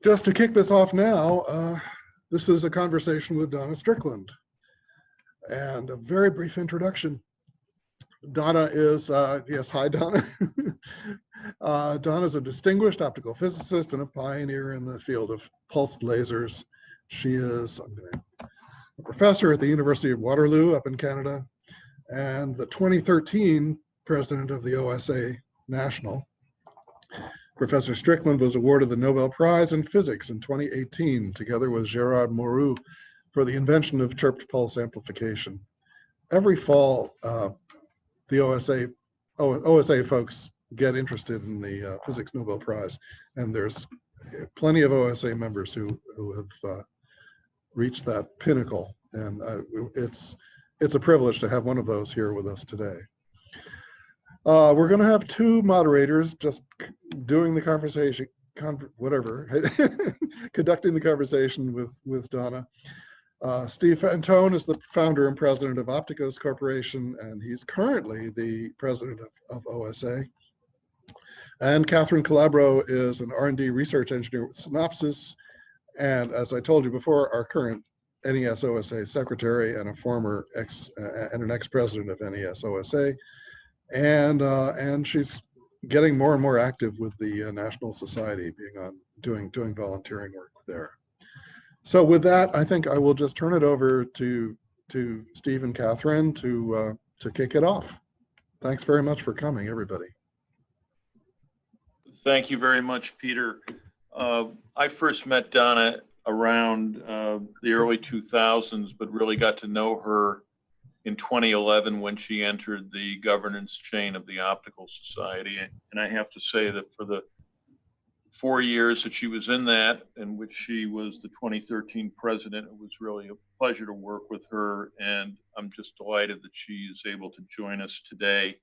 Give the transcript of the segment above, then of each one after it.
Just to kick this off now, this is a conversation with Donna Strickland. And a very brief introduction. Donna is, yes, hi Donna. Donna is a distinguished optical physicist and a pioneer in the field of pulsed lasers. She is a professor at the University of Waterloo up in Canada and the 2013 president of the OSA National. Professor Strickland was awarded the Nobel Prize in Physics in 2018, together with Gerard Mourou, for the invention of chirped pulse amplification. Every fall, the OSA folks get interested in the Physics Nobel Prize, and there's plenty of OSA members who have reached that pinnacle, and it's a privilege to have one of those here with us today. We're going to have two moderators just doing the conversation, conducting the conversation with Donna. Steve Fantone is the founder and president of Opticos Corporation, and he's currently the president of OSA. And Catherine Calabro is an R&D research engineer with Synopsys, and as I told you before, our current NES-OSA secretary and a former ex-president of NES-OSA. And she's getting more and more active with the National Society, doing volunteering work there. So with that, I think I will just turn it over to Steve and Catherine to kick it off. Thanks very much for coming, everybody. Thank you very much, Peter. I first met Donna around the early 2000s, but really got to know her in 2011 when she entered the governance chain of the Optical Society. And I have to say that for the 4 years that she was in that, in which she was the 2013 president, it was really a pleasure to work with her. And I'm just delighted that she is able to join us today.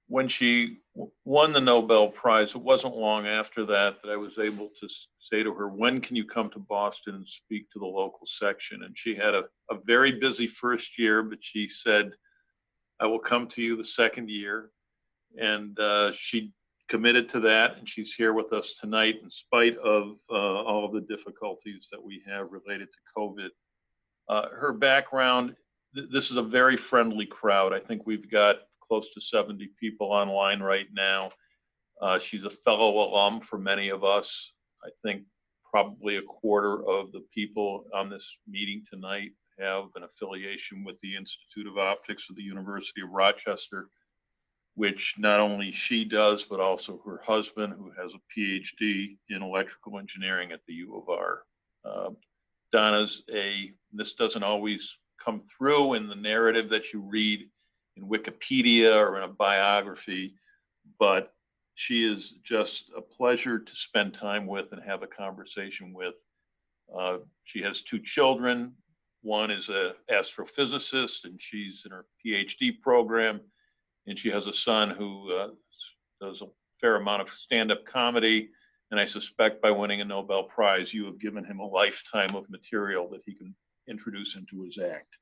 When she won the Nobel Prize, it wasn't long after that I was able to say to her, when can you come to Boston and speak to the local section? And she had a very busy first year, but she said, I will come to you the second year. And she committed to that, and she's here with us tonight in spite of all of the difficulties that we have related to COVID. Her background, this is a very friendly crowd. I think we've got close to 70 people online right now. She's a fellow alum for many of us. I think probably a quarter of the people on this meeting tonight have an affiliation with the Institute of Optics of the University of Rochester, which not only she does, but also her husband, who has a PhD in electrical engineering at the U of R. Donna's this doesn't always come through in the narrative that you read in Wikipedia or in a biography, but she is just a pleasure to spend time with and have a conversation with. She has two children. One is an astrophysicist, and she's in her PhD program. And she has a son who does a fair amount of stand-up comedy. And I suspect by winning a Nobel Prize, you have given him a lifetime of material that he can introduce into his act.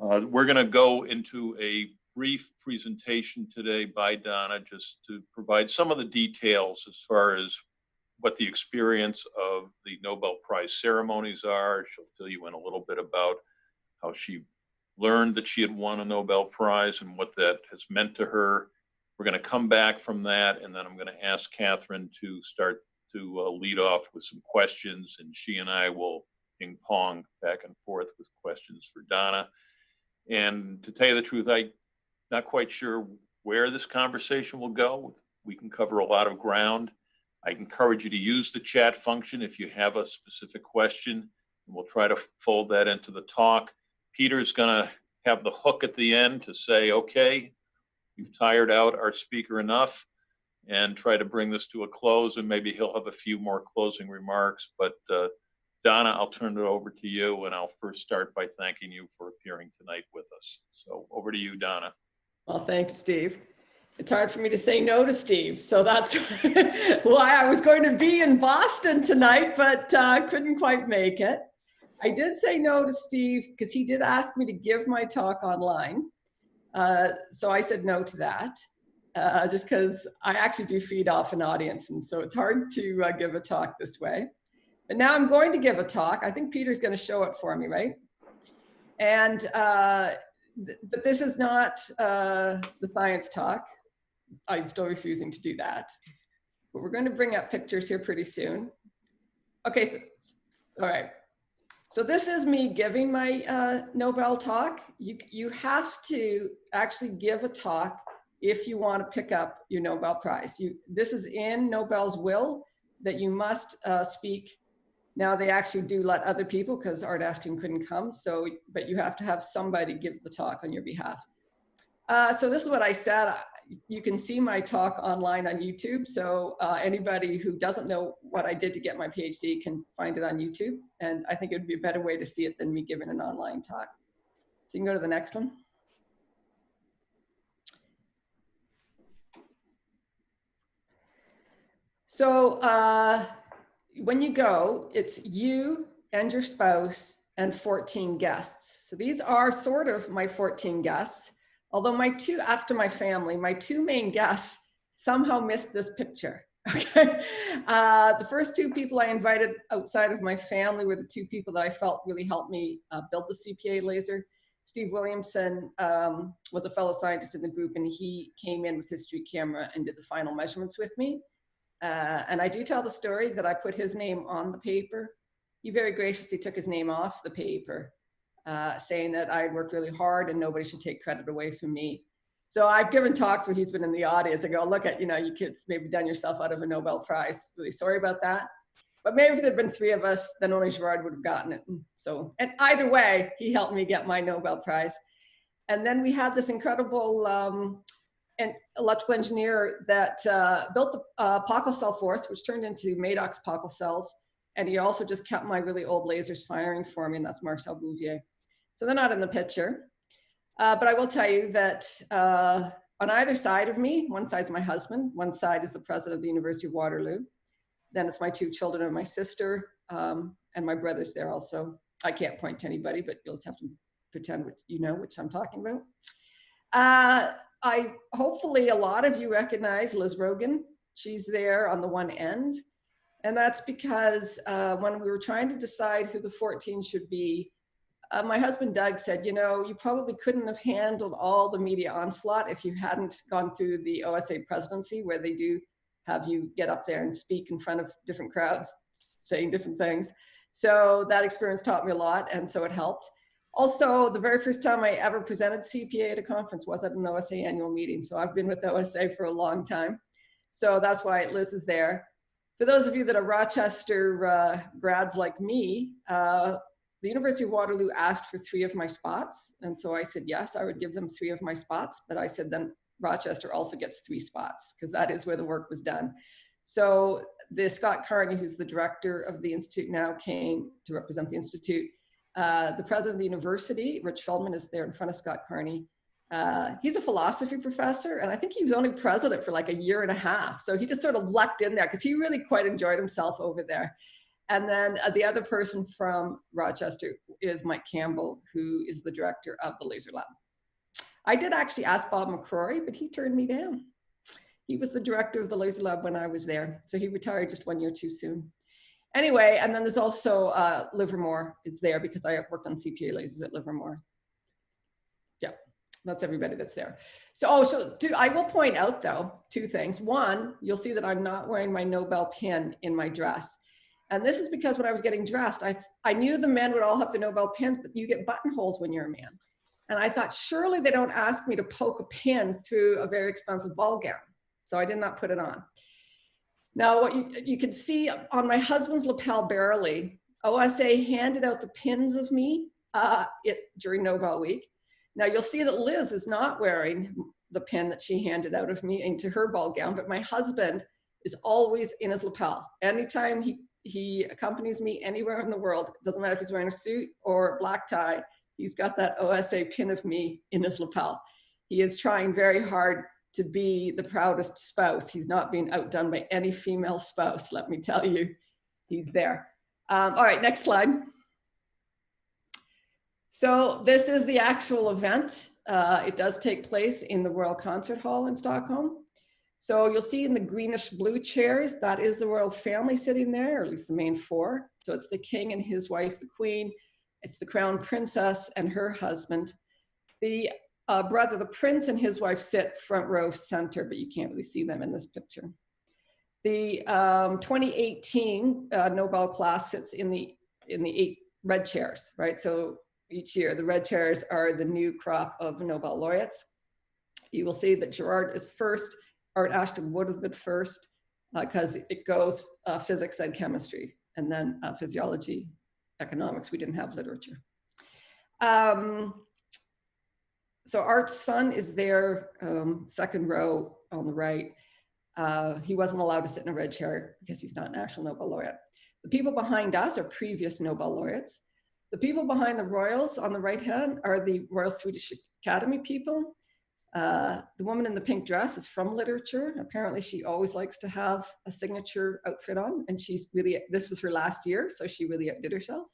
We're going to go into a brief presentation today by Donna, just to provide some of the details as far as what the experience of the Nobel Prize ceremonies are. She'll fill you in a little bit about how she learned that she had won a Nobel Prize and what that has meant to her. We're going to come back from that, and then I'm going to ask Catherine to start to lead off with some questions, and she and I will ping pong back and forth with questions for Donna. And to tell you the truth, I'm not quite sure where this conversation will go. We can cover a lot of ground. I encourage you to use the chat function if you have a specific question, and we'll try to fold that into the talk. Peter's going to have the hook at the end to say, okay, we've tired out our speaker enough, and try to bring this to a close, and maybe he'll have a few more closing remarks. But Donna, I'll turn it over to you, and I'll first start by thanking you for appearing tonight with us. So over to you, Donna. Well, thank you, Steve. It's hard for me to say no to Steve, so that's why I was going to be in Boston tonight, but couldn't quite make it. I did say no to Steve because he did ask me to give my talk online, so I said no to that. just because I actually do feed off an audience. And so it's hard to give a talk this way. But now I'm going to give a talk. I think Peter's going to show it for me, right? And, but this is not the science talk. I'm still refusing to do that. But we're going to bring up pictures here pretty soon. Okay, so, all right. So this is me giving my Nobel talk. You have to actually give a talk if you want to pick up your Nobel Prize. This is in Nobel's will that you must speak. Now they actually do let other people because Art Ashkin couldn't come. So, but you have to have somebody give the talk on your behalf. So this is what I said. You can see my talk online on YouTube. So anybody who doesn't know what I did to get my PhD can find it on YouTube. And I think it would be a better way to see it than me giving an online talk. So you can go to the next one. So when you go, it's you and your spouse and 14 guests. So these are sort of my 14 guests. Although after my family, my two main guests somehow missed this picture, okay? The first two people I invited outside of my family were the two people that I felt really helped me build the CPA laser. Steve Williamson was a fellow scientist in the group, and he came in with his street camera and did the final measurements with me. And I do tell the story that I put his name on the paper. He very graciously took his name off the paper, saying that I had worked really hard and nobody should take credit away from me. So I've given talks where he's been in the audience. I go, look at, you could maybe done yourself out of a Nobel Prize. Really sorry about that. But maybe if there'd been three of us, then only Gerard would have gotten it. So, and either way, he helped me get my Nobel Prize. And then we had this incredible an electrical engineer that built the Pockle cell for us, which turned into Maddox Pockle cells. And he also just kept my really old lasers firing for me, and that's Marcel Bouvier. So they're not in the picture. But I will tell you that on either side of me, one side's my husband, one side is the president of the University of Waterloo. Then it's my two children and my sister, and my brother's there also. I can't point to anybody, but you'll just have to pretend you know which I'm talking about. Hopefully a lot of you recognize Liz Rogan. She's there on the one end. And that's because when we were trying to decide who the 14 should be, my husband Doug said, you probably couldn't have handled all the media onslaught if you hadn't gone through the OSA presidency, where they do have you get up there and speak in front of different crowds, saying different things. So that experience taught me a lot, and so it helped. Also, the very first time I ever presented CPA at a conference was at an OSA annual meeting. So I've been with OSA for a long time. So that's why Liz is there. For those of you that are Rochester grads like me, the University of Waterloo asked for 3 of my spots. And so I said, yes, I would give them 3 of my spots. But I said, then Rochester also gets 3 spots, because that is where the work was done. So the Scott Carney, who's the director of the Institute now, came to represent the Institute. The president of the university, Rich Feldman, is there in front of Scott Carney. He's a philosophy professor, and I think he was only president for like a year and a half. So he just sort of lucked in there because he really quite enjoyed himself over there. And then the other person from Rochester is Mike Campbell, who is the director of the Laser Lab. I did actually ask Bob McCrory, but he turned me down. He was the director of the Laser Lab when I was there. So he retired just 1 year too soon. Anyway, and then there's also Livermore is there because I worked on CPA lasers at Livermore. Yeah, that's everybody that's there. So, I will point out though, 2 things. One, you'll see that I'm not wearing my Nobel pin in my dress. And this is because when I was getting dressed, I knew the men would all have the Nobel pins, but you get buttonholes when you're a man. And I thought, surely they don't ask me to poke a pin through a very expensive ball gown. So I did not put it on. Now, what you can see on my husband's lapel barely, OSA handed out the pins of me during Nobel Week. Now you'll see that Liz is not wearing the pin that she handed out of me into her ball gown, but my husband is always in his lapel. Anytime he accompanies me anywhere in the world, it doesn't matter if he's wearing a suit or black tie, he's got that OSA pin of me in his lapel. He is trying very hard to be the proudest spouse. He's not being outdone by any female spouse, let me tell you. He's there. All right, next slide. So this is the actual event. It does take place in the Royal Concert Hall in Stockholm. So you'll see in the greenish blue chairs, that is the royal family sitting there, or at least the main four. So it's the king and his wife, the queen. It's the crown princess and her husband. The brother, the prince, and his wife sit front row center, but you can't really see them in this picture. The 2018 Nobel class sits in the 8 red chairs, right? So each year, the red chairs are the new crop of Nobel laureates. You will see that Gerard is first. Art Ashton would have been first because it goes physics, then chemistry, and then physiology, economics. We didn't have literature. So Art's son is there, second row on the right. He wasn't allowed to sit in a red chair because he's not an actual Nobel laureate. The people behind us are previous Nobel laureates. The people behind the royals on the right hand are the Royal Swedish Academy people. The woman in the pink dress is from literature. Apparently she always likes to have a signature outfit on, and this was her last year, so she really outdid herself.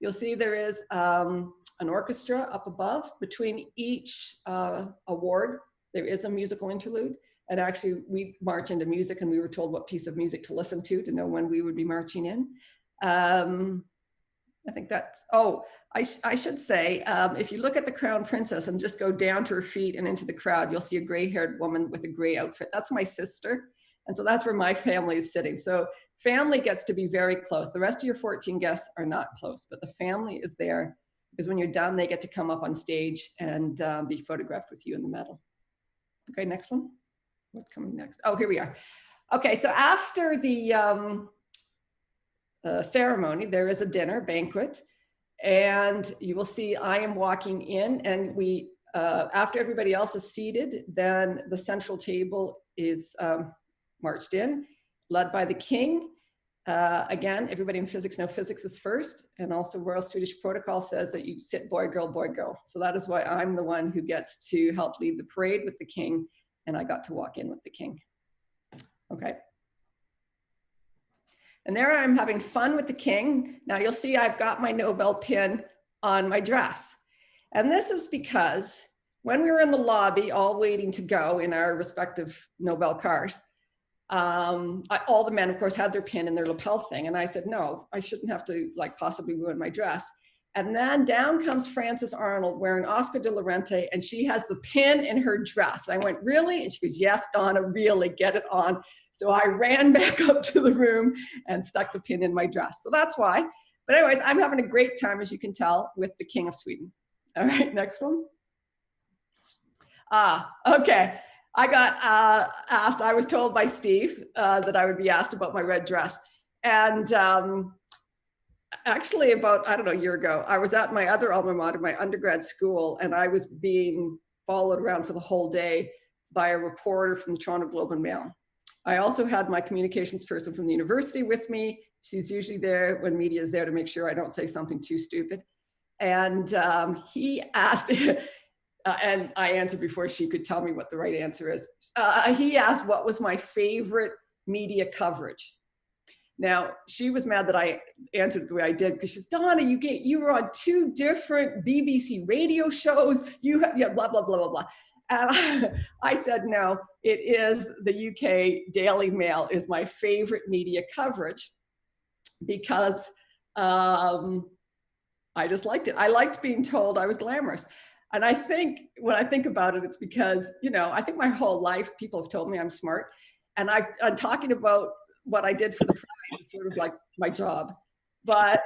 You'll see there is an orchestra up above. Between each award, there is a musical interlude. And actually we march into music, and we were told what piece of music to listen to know when we would be marching in. I think that's, I should say, if you look at the crown princess and just go down to her feet and into the crowd, you'll see a gray-haired woman with a gray outfit. That's my sister. And so that's where my family is sitting. So family gets to be very close. The rest of your 14 guests are not close, but the family is there because when you're done, they get to come up on stage and be photographed with you in the medal. Okay, next one. What's coming next? Oh, here we are. Okay, so after the ceremony, there is a dinner banquet, and you will see I am walking in, and we, after everybody else is seated, then the central table is marched in, led by the king. Again, everybody in physics know physics is first, and also Royal Swedish Protocol says that you sit boy, girl, boy, girl. So that is why I'm the one who gets to help lead the parade with the king, and I got to walk in with the king. Okay. And there I'm having fun with the king. Now you'll see I've got my Nobel pin on my dress. And this is because when we were in the lobby, all waiting to go in our respective Nobel cars, all the men, of course, had their pin in their lapel thing. And I said, no, I shouldn't have to like possibly ruin my dress. And then down comes Frances Arnold wearing Oscar de la Renta, and she has the pin in her dress. And I went, really? And she goes, yes, Donna, really, get it on. So I ran back up to the room and stuck the pin in my dress. So that's why. But anyways, I'm having a great time, as you can tell, with the King of Sweden. All right, next one. Okay. I got asked, I was told by Steve that I would be asked about my red dress. And actually about, I don't know, a year ago, I was at my other alma mater, my undergrad school, and I was being followed around for the whole day by a reporter from the Toronto Globe and Mail. I also had my communications person from the university with me. She's usually there when media is there to make sure I don't say something too stupid. And he asked, and I answered before she could tell me what the right answer is. He asked what was my favorite media coverage. Now, she was mad that I answered the way I did because she says, Donna, you were on 2 different BBC radio shows. You have blah, blah, blah, blah, blah. And I said, no, it is the UK Daily Mail is my favorite media coverage because I just liked it. I liked being told I was glamorous. And I think, when I think about it, it's because, you know, I think my whole life, people have told me I'm smart. And I'm talking about what I did for the prize is sort of like my job. But,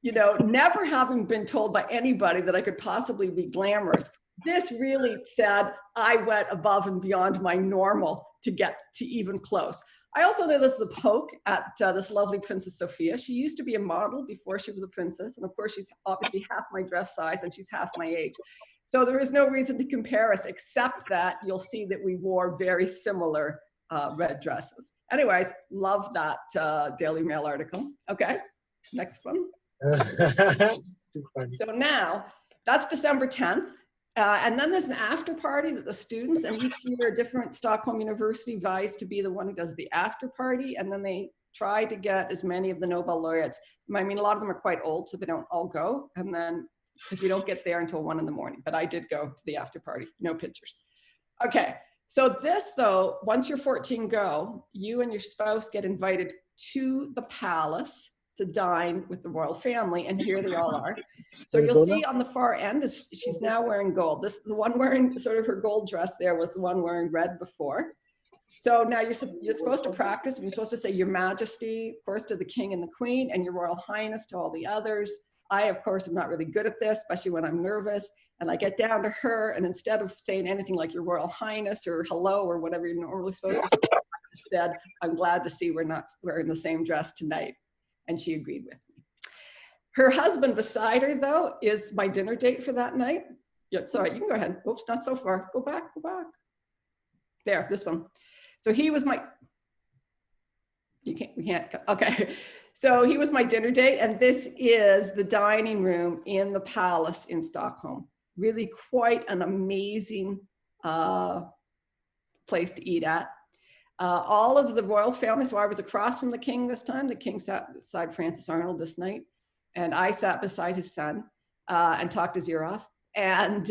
you know, never having been told by anybody that I could possibly be glamorous, this really said I went above and beyond my normal to get to even close. I also know this is a poke at this lovely Princess Sophia. She used to be a model before she was a princess. And of course, she's obviously half my dress size and she's half my age. So there is no reason to compare us, except that you'll see that we wore very similar red dresses. Anyways, love that Daily Mail article. Okay, next one. So now, that's December 10th. And then there's an after party that the students, and each year a different Stockholm University vies to be the one who does the after party. And then they try to get as many of the Nobel laureates. I mean, a lot of them are quite old, so they don't all go. And then, because we don't get there until 1 in the morning. But I did go to the after party, no pictures. Okay, So this though, once you're 14 go, you and your spouse get invited to the palace to dine with the royal family, and here they all are. So you'll see on the far end is she's now wearing gold. The one wearing sort of her gold dress there was the one wearing red before. So now you're supposed to practice, and you're supposed to say Your Majesty, of course, to the King and the Queen, and Your Royal Highness to all the others. I, of course, am not really good at this, especially when I'm nervous. And I get down to her, and instead of saying anything like Your Royal Highness or hello or whatever you're normally supposed to say, I just said, I'm glad to see we're not wearing the same dress tonight. And she agreed with me. Her husband beside her, though, is my dinner date for that night. Yeah, it's all right, you can go ahead. Oops, not so far. Go back, go back. There, this one. So he was my, we can't, okay. So he was my dinner date, and this is the dining room in the palace in Stockholm. Really quite an amazing place to eat at. All of the royal family, so I was across from the king this time. The king sat beside Francis Arnold this night, and I sat beside his son and talked his ear off. And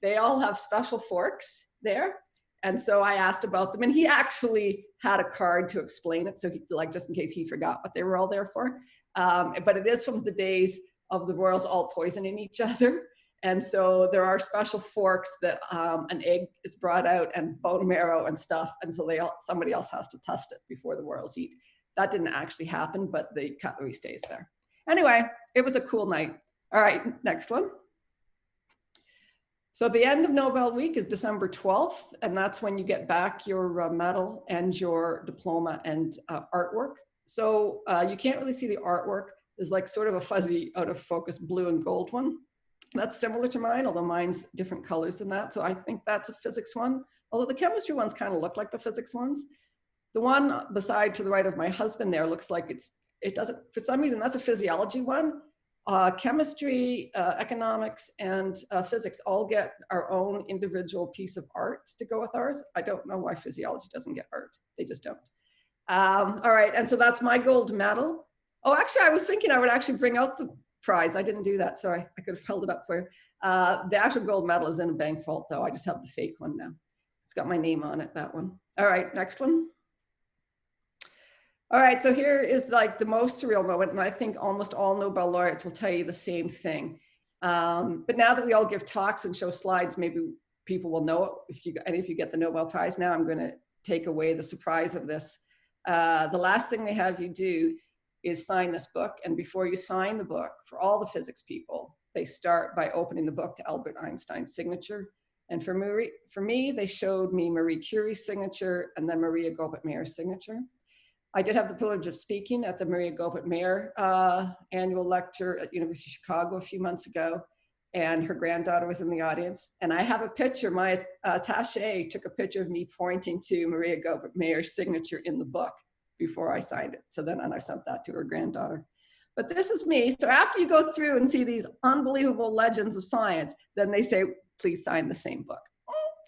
they all have special forks there. And so I asked about them, and he actually had a card to explain it. So he, like, just in case he forgot what they were all there for. But it is from the days of the royals all poisoning each other. And so there are special forks that an egg is brought out and bone marrow and stuff. And so somebody else has to test it before the royals eat. That didn't actually happen, but the cutlery stays there. Anyway, it was a cool night. All right, next one. So the end of Nobel week is December 12th, and that's when you get back your medal and your diploma and artwork. So you can't really see the artwork. There's like sort of a fuzzy out of focus blue and gold one. That's similar to mine, although mine's different colors than that. So I think that's a physics one, although the chemistry ones kind of look like the physics ones. The one beside to the right of my husband there looks like it doesn't, for some reason, that's a physiology one. Chemistry, economics, and physics all get our own individual piece of art to go with ours. I don't know why physiology doesn't get art. They just don't. All right, and so that's my gold medal. Oh, actually, I was thinking I would actually bring out the prize. I didn't do that, sorry. I could have held it up for you. The actual gold medal is in a bank vault, though. I just have the fake one now. It's got my name on it, that one. All right, next one. All right, so here is like the most surreal moment, and I think almost all Nobel laureates will tell you the same thing. But now that we all give talks and show slides, maybe people will know it. If you get the Nobel Prize now, I'm going to take away the surprise of this. The last thing they have you do is sign this book, and before you sign the book, for all the physics people, they start by opening the book to Albert Einstein's signature. And for me, they showed me Marie Curie's signature and then Maria Goeppert-Mayer's signature. I did have the privilege of speaking at the Maria Goeppert-Mayer annual lecture at University of Chicago a few months ago, and her granddaughter was in the audience. And I have a picture, my attaché took a picture of me pointing to Maria Goeppert-Mayer's signature in the book before I signed it. So then I sent that to her granddaughter. But this is me. So after you go through and see these unbelievable legends of science, then they say, please sign the same book.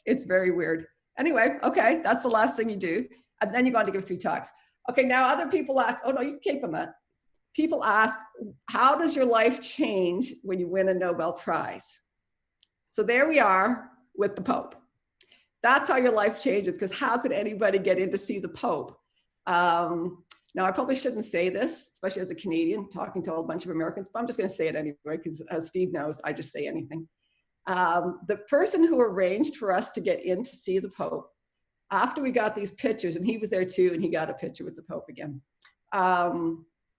It's very weird. Anyway, okay, that's the last thing you do. And then you go on to give 3 talks. Okay, now other people ask, oh no, you can keep on that. People ask, how does your life change when you win a Nobel Prize? So there we are with the Pope. That's how your life changes, because how could anybody get in to see the Pope? Now, I probably shouldn't say this, especially as a Canadian talking to a whole bunch of Americans, but I'm just going to say it anyway, because as Steve knows, I just say anything. The person who arranged for us to get in to see the Pope, after we got these pictures, and he was there too, and he got a picture with the Pope again.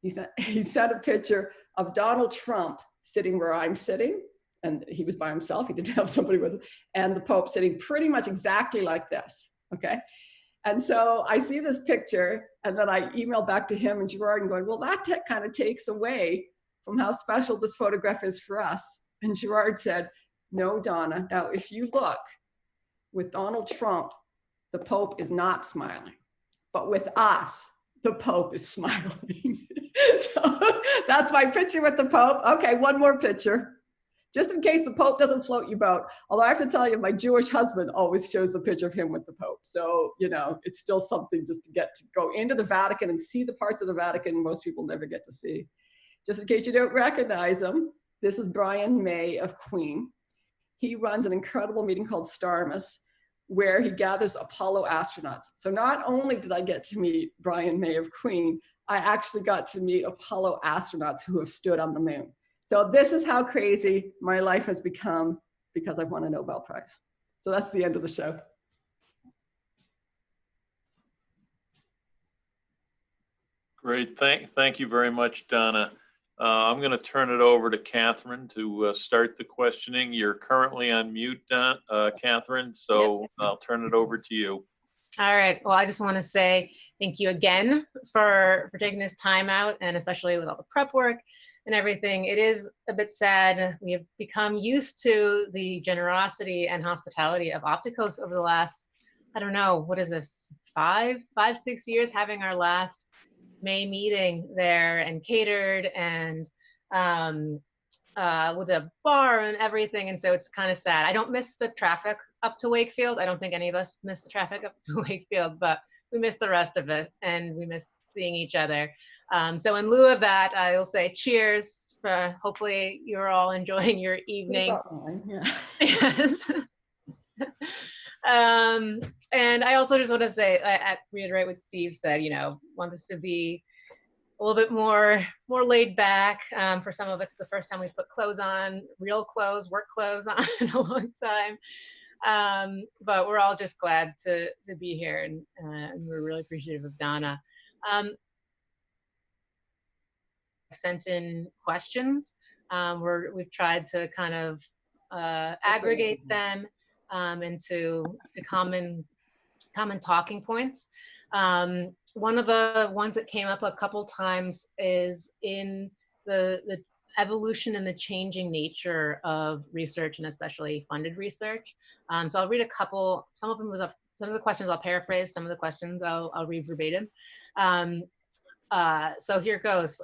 He sent a picture of Donald Trump sitting where I'm sitting, and he was by himself, he didn't have somebody with him, and the Pope sitting pretty much exactly like this, okay? And so I see this picture, and then I email back to him and Gerard and going, well, that kind of takes away from how special this photograph is for us. And Gerard said, no, Donna, now if you look with Donald Trump, the Pope is not smiling, but with us, the Pope is smiling. So that's my picture with the Pope. Okay, one more picture, just in case the Pope doesn't float your boat. Although I have to tell you, my Jewish husband always shows the picture of him with the Pope. So, you know, it's still something just to get to go into the Vatican and see the parts of the Vatican most people never get to see. Just in case you don't recognize him, this is Brian May of Queen. He runs an incredible meeting called Starmus, where he gathers Apollo astronauts. So not only did I get to meet Brian May of Queen, I actually got to meet Apollo astronauts who have stood on the moon. So this is how crazy my life has become because I've won a Nobel Prize. So that's the end of the show. Great. Thank you very much, Donna. I'm going to turn it over to Catherine to start the questioning. You're currently on mute, Catherine, so Yep. I'll turn it over to you. All right. Well, I just want to say thank you again for taking this time out, and especially with all the prep work and everything. It is a bit sad. We have become used to the generosity and hospitality of Opticos over the last, I don't know, what is this, 6 years, having our last May meeting there and catered and with a bar and everything. And so it's kind of sad. I don't miss the traffic up to Wakefield. I don't think any of us miss the traffic up to Wakefield, but we miss the rest of it and we miss seeing each other. So in lieu of that, I will say cheers for hopefully you're all enjoying your evening. Yeah. Yes. And I also just want to say, I reiterate what Steve said, you know, want this to be a little bit more laid back. For some of it's the first time we put clothes on, real clothes, work clothes on in a long time. But we're all just glad to be here, and we're really appreciative of Donna. Sent in questions. We've tried to kind of aggregate them into common talking points. One of the ones that came up a couple times is in the evolution and the changing nature of research, and especially funded research. So I'll read a couple. Some of the questions I'll paraphrase. Some of the questions I'll read verbatim. So here goes.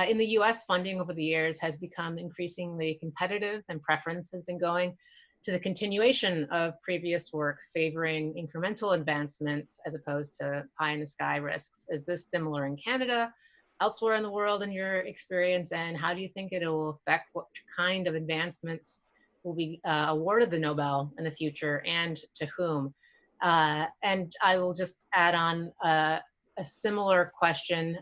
In the US, funding over the years has become increasingly competitive, and preference has been going to the continuation of previous work favoring incremental advancements as opposed to pie in the sky risks. Is this similar in Canada, elsewhere in the world in your experience, and how do you think it will affect what kind of advancements will be awarded the Nobel in the future, and to whom? And I will just add on a similar question.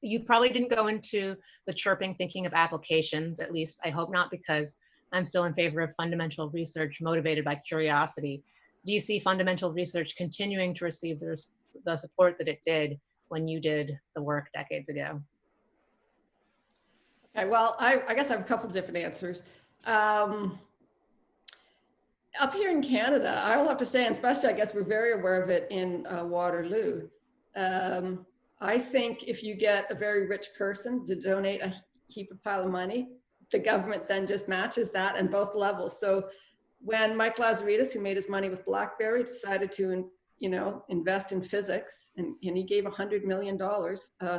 You probably didn't go into the chirping thinking of applications, at least I hope not, because I'm still in favor of fundamental research motivated by curiosity. Do you see fundamental research continuing to receive the support that it did when you did the work decades ago? Okay, well, I guess I have a couple of different answers. Up here in Canada, I will have to say, and especially I guess we're very aware of it in Waterloo. I think if you get a very rich person to donate a heap of pile of money, the government then just matches that in both levels. So when Mike Lazaridis, who made his money with BlackBerry, decided to, invest in physics, and he gave $100 million to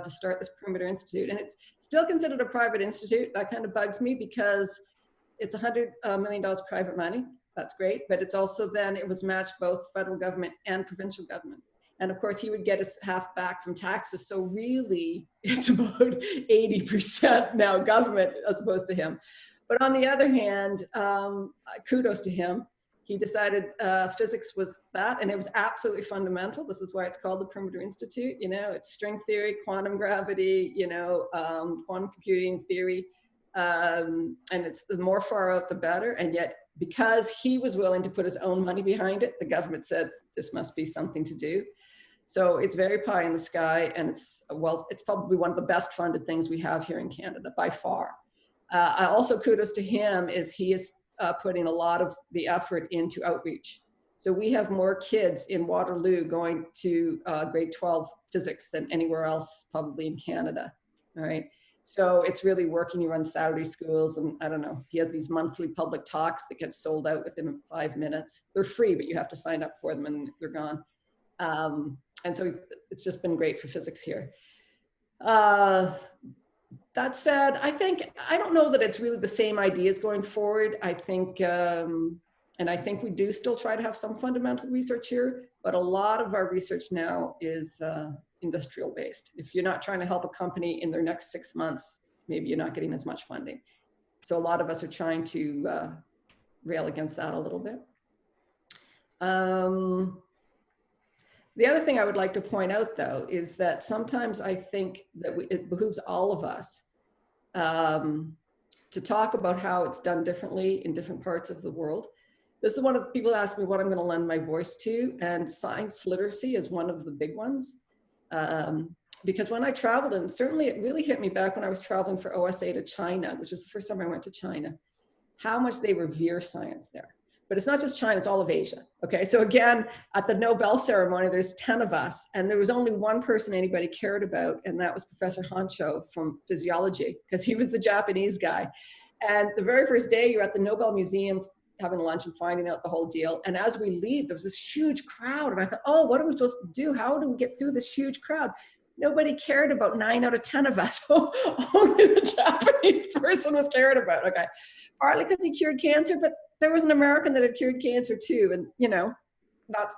start this Perimeter Institute, and it's still considered a private institute. That kind of bugs me because it's $100 million private money. That's great, but it's also then it was matched both federal government and provincial government. And of course, he would get his half back from taxes. So really, it's about 80% now government as opposed to him. But on the other hand, kudos to him. He decided physics was that, and it was absolutely fundamental. This is why it's called the Perimeter Institute. It's string theory, quantum gravity, quantum computing theory. And it's the more far out, the better. And yet, because he was willing to put his own money behind it, the government said this must be something to do. So it's very pie in the sky, and it's probably one of the best funded things we have here in Canada by far. I also kudos to him is he is putting a lot of the effort into outreach. So we have more kids in Waterloo going to grade 12 physics than anywhere else probably in Canada, all right? So it's really working. He runs Saturday schools, and I don't know, he has these monthly public talks that get sold out within 5 minutes. They're free, but you have to sign up for them and they're gone. And so it's just been great for physics here. That said, I don't know that it's really the same ideas going forward. I think, and I think we do still try to have some fundamental research here, but a lot of our research now is industrial based. If you're not trying to help a company in their next 6 months, maybe you're not getting as much funding. So a lot of us are trying to rail against that a little bit. The other thing I would like to point out, though, is that sometimes I think that it behooves all of us to talk about how it's done differently in different parts of the world. This is one of the people ask me what I'm going to lend my voice to, and science literacy is one of the big ones. Because when I traveled, and certainly it really hit me back when I was traveling for OSA to China, which was the first time I went to China, how much they revere science there. But it's not just China, it's all of Asia. Okay, so again, at the Nobel ceremony, there's 10 of us, and there was only one person anybody cared about, and that was Professor Hancho from physiology, because he was the Japanese guy. And the very first day, you're at the Nobel Museum having lunch and finding out the whole deal. And as we leave, there was this huge crowd, and I thought, oh, what are we supposed to do? How do we get through this huge crowd? Nobody cared about 9 out of 10 of us. Only the Japanese person was cared about. Okay, partly because he cured cancer, but there was an American that had cured cancer too, and you know,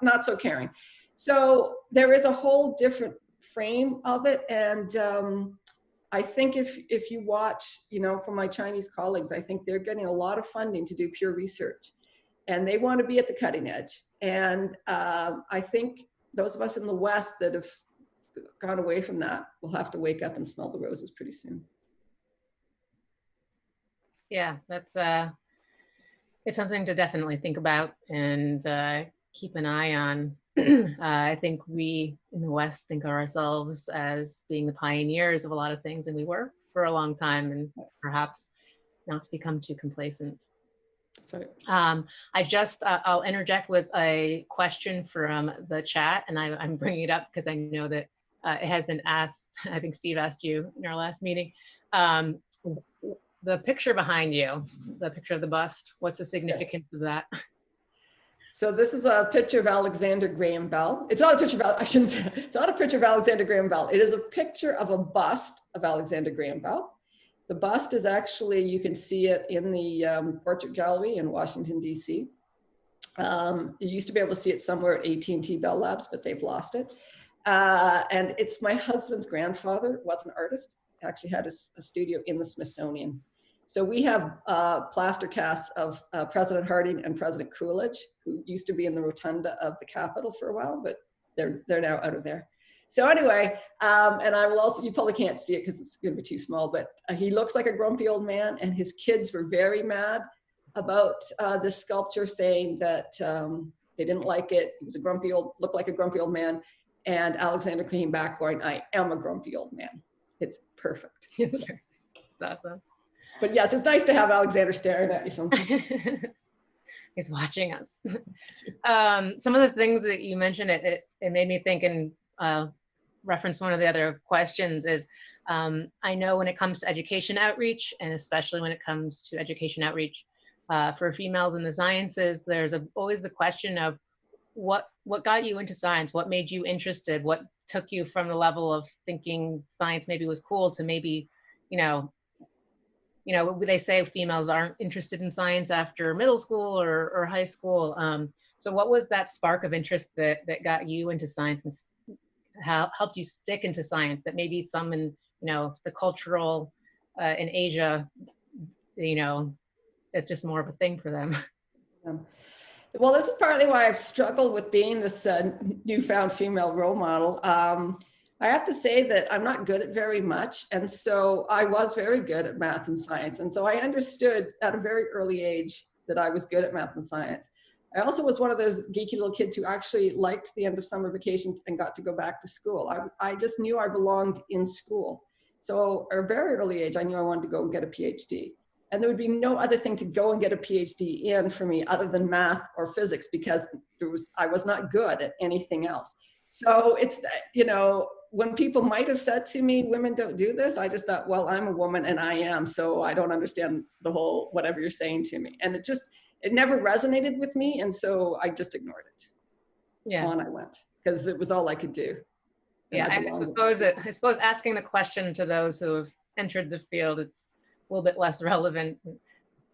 not so caring. So there is a whole different frame of it, and I think if you watch, you know, from my Chinese colleagues, I think they're getting a lot of funding to do pure research, and they want to be at the cutting edge. And I think those of us in the West that have gone away from that will have to wake up and smell the roses pretty soon. Yeah, that's it's something to definitely think about and keep an eye on. I think we in the West think of ourselves as being the pioneers of a lot of things, and we were for a long time, and perhaps not to become too complacent. That's right. I'll interject with a question from the chat, and I'm bringing it up because I know that it has been asked. I think Steve asked you in our last meeting. The picture behind you, the picture of the bust, what's the significance of that? So this is a picture of Alexander Graham Bell. It's not a picture of, I shouldn't say, it's not a picture of Alexander Graham Bell. It is a picture of a bust of Alexander Graham Bell. The bust is actually, you can see it in the Portrait Gallery in Washington, D.C. You used to be able to see it somewhere at AT&T Bell Labs, but they've lost it. And it's my husband's grandfather, was an artist, actually had a studio in the Smithsonian. So we have plaster casts of President Harding and President Coolidge, who used to be in the rotunda of the Capitol for a while, but they're now out of there. So anyway, and I will also, you probably can't see it because it's going to be too small, but he looks like a grumpy old man, and his kids were very mad about this sculpture, saying that they didn't like it. He was a grumpy old, looked like a grumpy old man. And Alexander came back going, I am a grumpy old man. It's perfect. That's awesome. But yes, it's nice to have Alexander staring at you sometimes. He's watching us. Some of the things that you mentioned, it made me think, and reference one of the other questions is, I know when it comes to education outreach, and especially when it comes to education outreach for females in the sciences, there's always the question of what got you into science? What made you interested? What took you from the level of thinking science maybe was cool to maybe, you know, they say females aren't interested in science after middle school or high school. So what was that spark of interest that got you into science and how helped you stick into science that maybe some in, you know, the cultural in Asia, you know, it's just more of a thing for them? Well, this is partly why I've struggled with being this newfound female role model. I have to say that I'm not good at very much. And so I was very good at math and science. And so I understood at a very early age that I was good at math and science. I also was one of those geeky little kids who actually liked the end of summer vacation and got to go back to school. I just knew I belonged in school. So at a very early age, I knew I wanted to go and get a PhD. And there would be no other thing to go and get a PhD in for me other than math or physics, because I was not good at anything else. So it's, you know, when people might have said to me, women don't do this, I just thought, well, I'm a woman and I am, so I don't understand the whole whatever you're saying to me. And it never resonated with me. And so I just ignored it. Yeah. On I went, because it was all I could do. Yeah, I suppose asking the question to those who have entered the field, it's a little bit less relevant.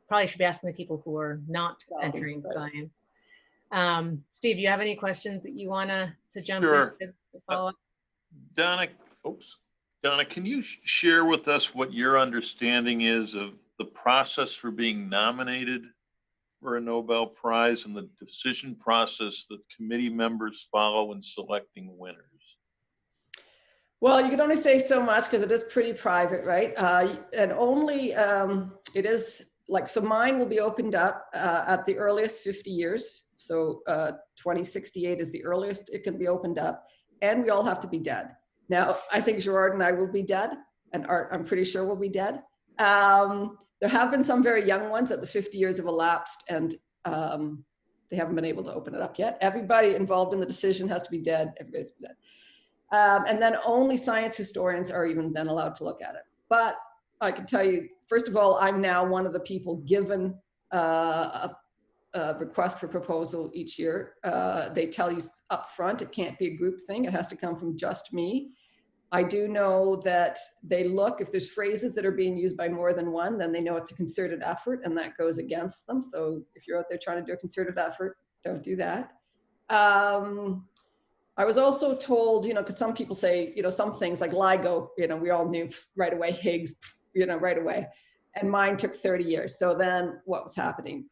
Probably should be asking the people who are not entering science. Steve, do you have any questions that you want to jump Sure. in to follow up? Donna, can you share with us what your understanding is of the process for being nominated for a Nobel Prize and the decision process that committee members follow in selecting winners? Well, you can only say so much because it is pretty private, right? And only, it is like, so mine will be opened up at the earliest 50 years. So 2068 is the earliest it can be opened up, and we all have to be dead. Now, I think Gerard and I will be dead, and Art, I'm pretty sure will be dead. There have been some very young ones that the 50 years have elapsed, and they haven't been able to open it up yet. Everybody involved in the decision has to be dead. Everybody's dead. And then only science historians are even then allowed to look at it. But I can tell you, first of all, I'm now one of the people given a request for proposal each year. They tell you up front, it can't be a group thing. It has to come from just me. I do know that they look, if there's phrases that are being used by more than one, then they know it's a concerted effort, and that goes against them. So if you're out there trying to do a concerted effort, don't do that. I was also told, you know, because some people say, you know, some things like LIGO, you know, we all knew right away, Higgs, you know, right away. And mine took 30 years. So then what was happening?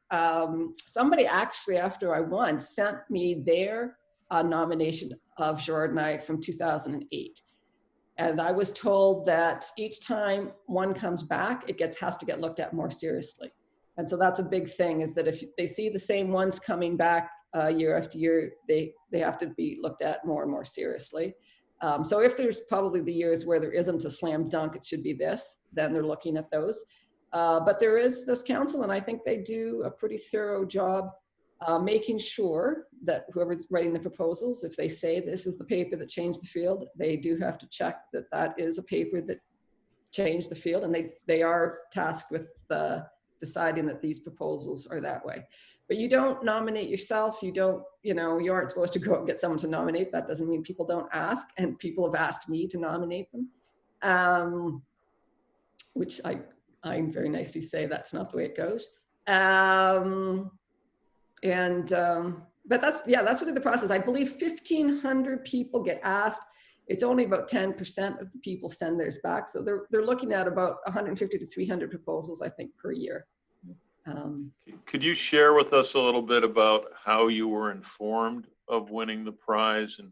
Somebody actually, after I won, sent me their nomination of Gerard and I from 2008. And I was told that each time one comes back, it has to get looked at more seriously. And so that's a big thing, is that if they see the same ones coming back year after year, they have to be looked at more and more seriously. So if there's probably the years where there isn't a slam dunk, it should be this, then they're looking at those. But there is this council, and I think they do a pretty thorough job making sure that whoever's writing the proposals, if they say this is the paper that changed the field, they do have to check that that is a paper that changed the field, and they are tasked with deciding that these proposals are that way. But you don't nominate yourself. You don't, you know, you aren't supposed to go and get someone to nominate. That doesn't mean people don't ask, and people have asked me to nominate them, which I very nicely say that's not the way it goes. But that's really the process. I believe 1,500 people get asked. It's only about 10% of the people send theirs back. So they're looking at about 150 to 300 proposals, I think, per year. Could you share with us a little bit about how you were informed of winning the prize, and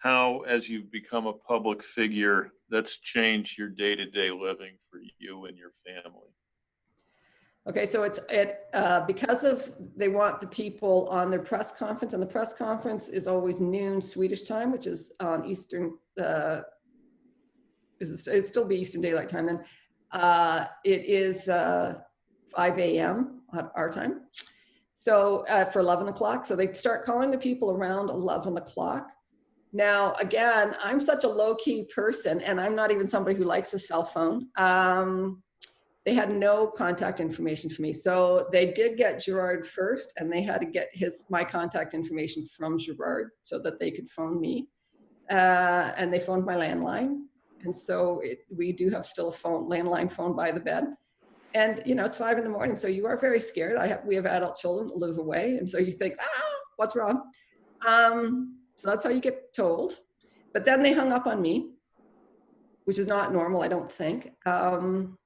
how, as you've become a public figure, that's changed your day-to-day living for you and your family? Okay, so because they want the people on their press conference, and the press conference is always noon Swedish time, which is on Eastern, it'd still be Eastern Daylight Time then. It is 5 a.m. our time. So for 11 o'clock. So they start calling the people around 11 o'clock. Now, again, I'm such a low-key person, and I'm not even somebody who likes a cell phone. They had no contact information for me. So they did get Gerard first, and they had to get my contact information from Gerard so that they could phone me. And they phoned my landline. And so we do have still a landline phone by the bed. And, you know, it's 5 a.m. So you are very scared. We have adult children that live away. And so you think, what's wrong? So that's how you get told. But then they hung up on me, which is not normal, I don't think. So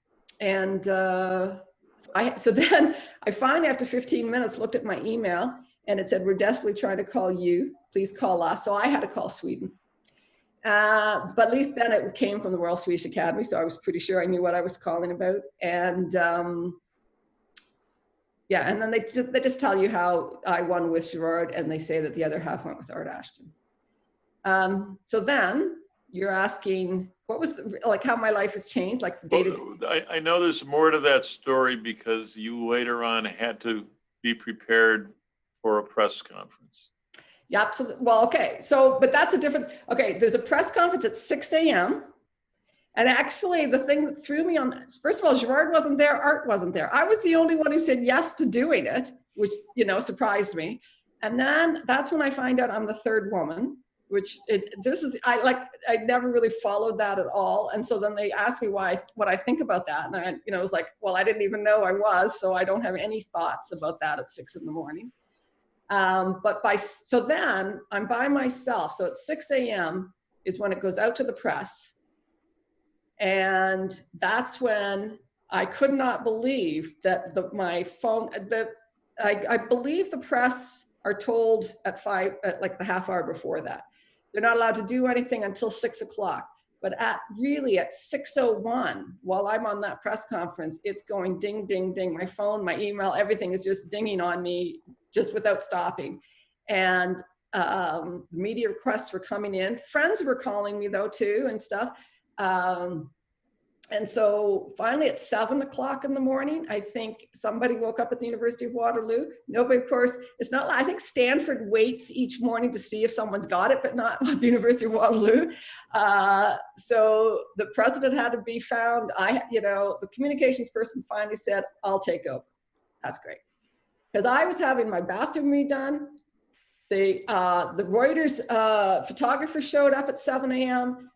then I finally, after 15 minutes, looked at my email, and it said, "We're desperately trying to call you. Please call us." So I had to call Sweden. But at least then it came from the Royal Swedish Academy, so I was pretty sure I knew what I was calling about. And yeah, and then they just tell you how I won with Gerard, and they say that the other half went with Art Ashton. So then you're asking, what was like how my life has changed, like day to day? I know there's more to that story, because you later on had to be prepared for a press conference. Yeah, absolutely. Well, okay. So, but that's a different, okay. There's a press conference at 6 a.m. And actually the thing that threw me on this, first of all, Gerard wasn't there, Art wasn't there. I was the only one who said yes to doing it, which, you know, surprised me. And then that's when I find out I'm the third woman, which I never really followed that at all. And so then they asked me what I think about that. And I, you know, was like, well, I didn't even know I was, so I don't have any thoughts about that at 6 a.m. So then I'm by myself. So at 6 a.m. is when it goes out to the press. And that's when I could not believe that my phone, I believe the press are told at 5, at like the half hour before that. They're not allowed to do anything until 6 o'clock. But at 6:01, while I'm on that press conference, it's going ding, ding, ding. My phone, my email, everything is just dinging on me just without stopping. And the media requests were coming in. Friends were calling me though too and stuff. And so finally at 7 o'clock in the morning, I think somebody woke up at the University of Waterloo. Nobody, of course, it's not, I think Stanford waits each morning to see if someone's got it, but not at the University of Waterloo. So the president had to be found. The communications person finally said, I'll take over. That's great. Because I was having my bathroom redone. The Reuters photographer showed up at 7 a.m.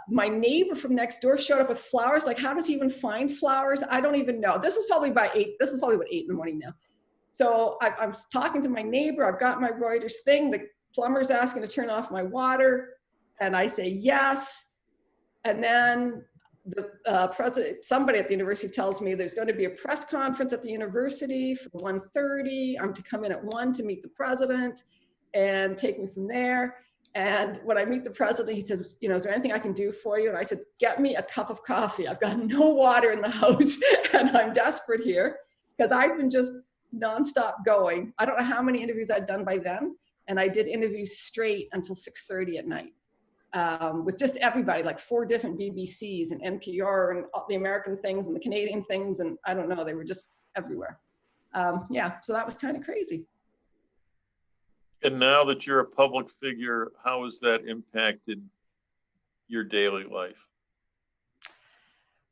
My neighbor from next door showed up with flowers. Like, how does he even find flowers? I don't even know. This was probably by 8. This is probably about 8 in the morning now. So I'm talking to my neighbor. I've got my Reuters thing. The plumber's asking to turn off my water. And I say, yes. And then the president, somebody at the university tells me there's going to be a press conference at the university for 1:30. I'm to come in at 1 to meet the president and take me from there. And when I meet the president, he says, is there anything I can do for you? And I said, get me a cup of coffee. I've got no water in the house and I'm desperate here because I've been just nonstop going. I don't know how many interviews I'd done by then. And I did interviews straight until 6:30 at night with just everybody, like 4 different BBCs and NPR and the American things and the Canadian things. And I don't know, they were just everywhere. So that was kind of crazy. And now that you're a public figure, how has that impacted your daily life?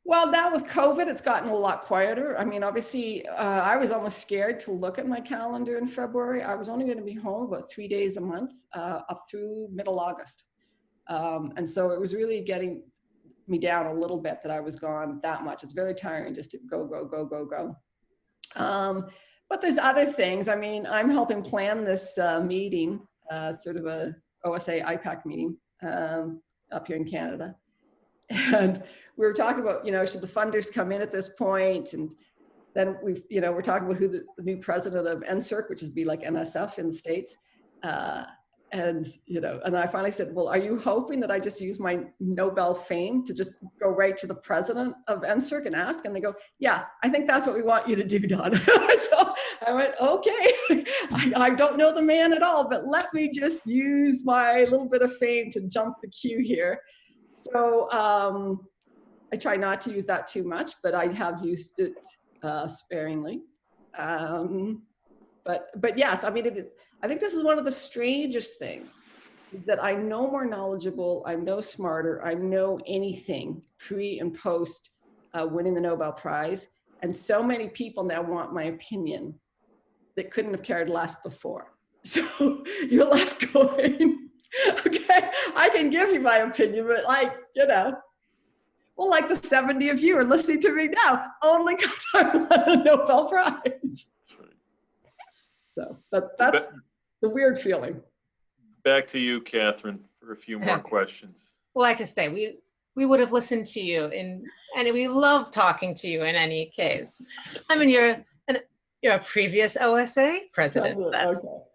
Well, now with COVID, it's gotten a lot quieter. I mean, obviously, I was almost scared to look at my calendar in February. I was only going to be home about 3 days a month up through middle August. And so it was really getting me down a little bit that I was gone that much. It's very tiring just to go, go, go, go, go. But there's other things. I mean, I'm helping plan this meeting, sort of a OSA IPAC meeting up here in Canada. And we were talking about, should the funders come in at this point? And then we're talking about who the new president of NSERC, which is be like NSF in the States. And I finally said, well, are you hoping that I just use my Nobel fame to just go right to the president of NSERC and ask? And they go, yeah, I think that's what we want you to do, Donna. So I went, okay, I don't know the man at all, but let me just use my little bit of fame to jump the queue here. So I try not to use that too much, but I have used it sparingly. But yes, I mean, it is. I think this is one of the strangest things, is that I'm no more knowledgeable, I'm no smarter, I know anything pre and post winning the Nobel Prize. And so many people now want my opinion that couldn't have cared less before. So you're left going, okay, I can give you my opinion, but like the 70 of you are listening to me now, only because I won a Nobel Prize. So that's the weird feeling. Back to you, Catherine, for a few more questions. Well, I just say we would have listened to you, and we love talking to you in any case. I mean, you're a previous OSA president.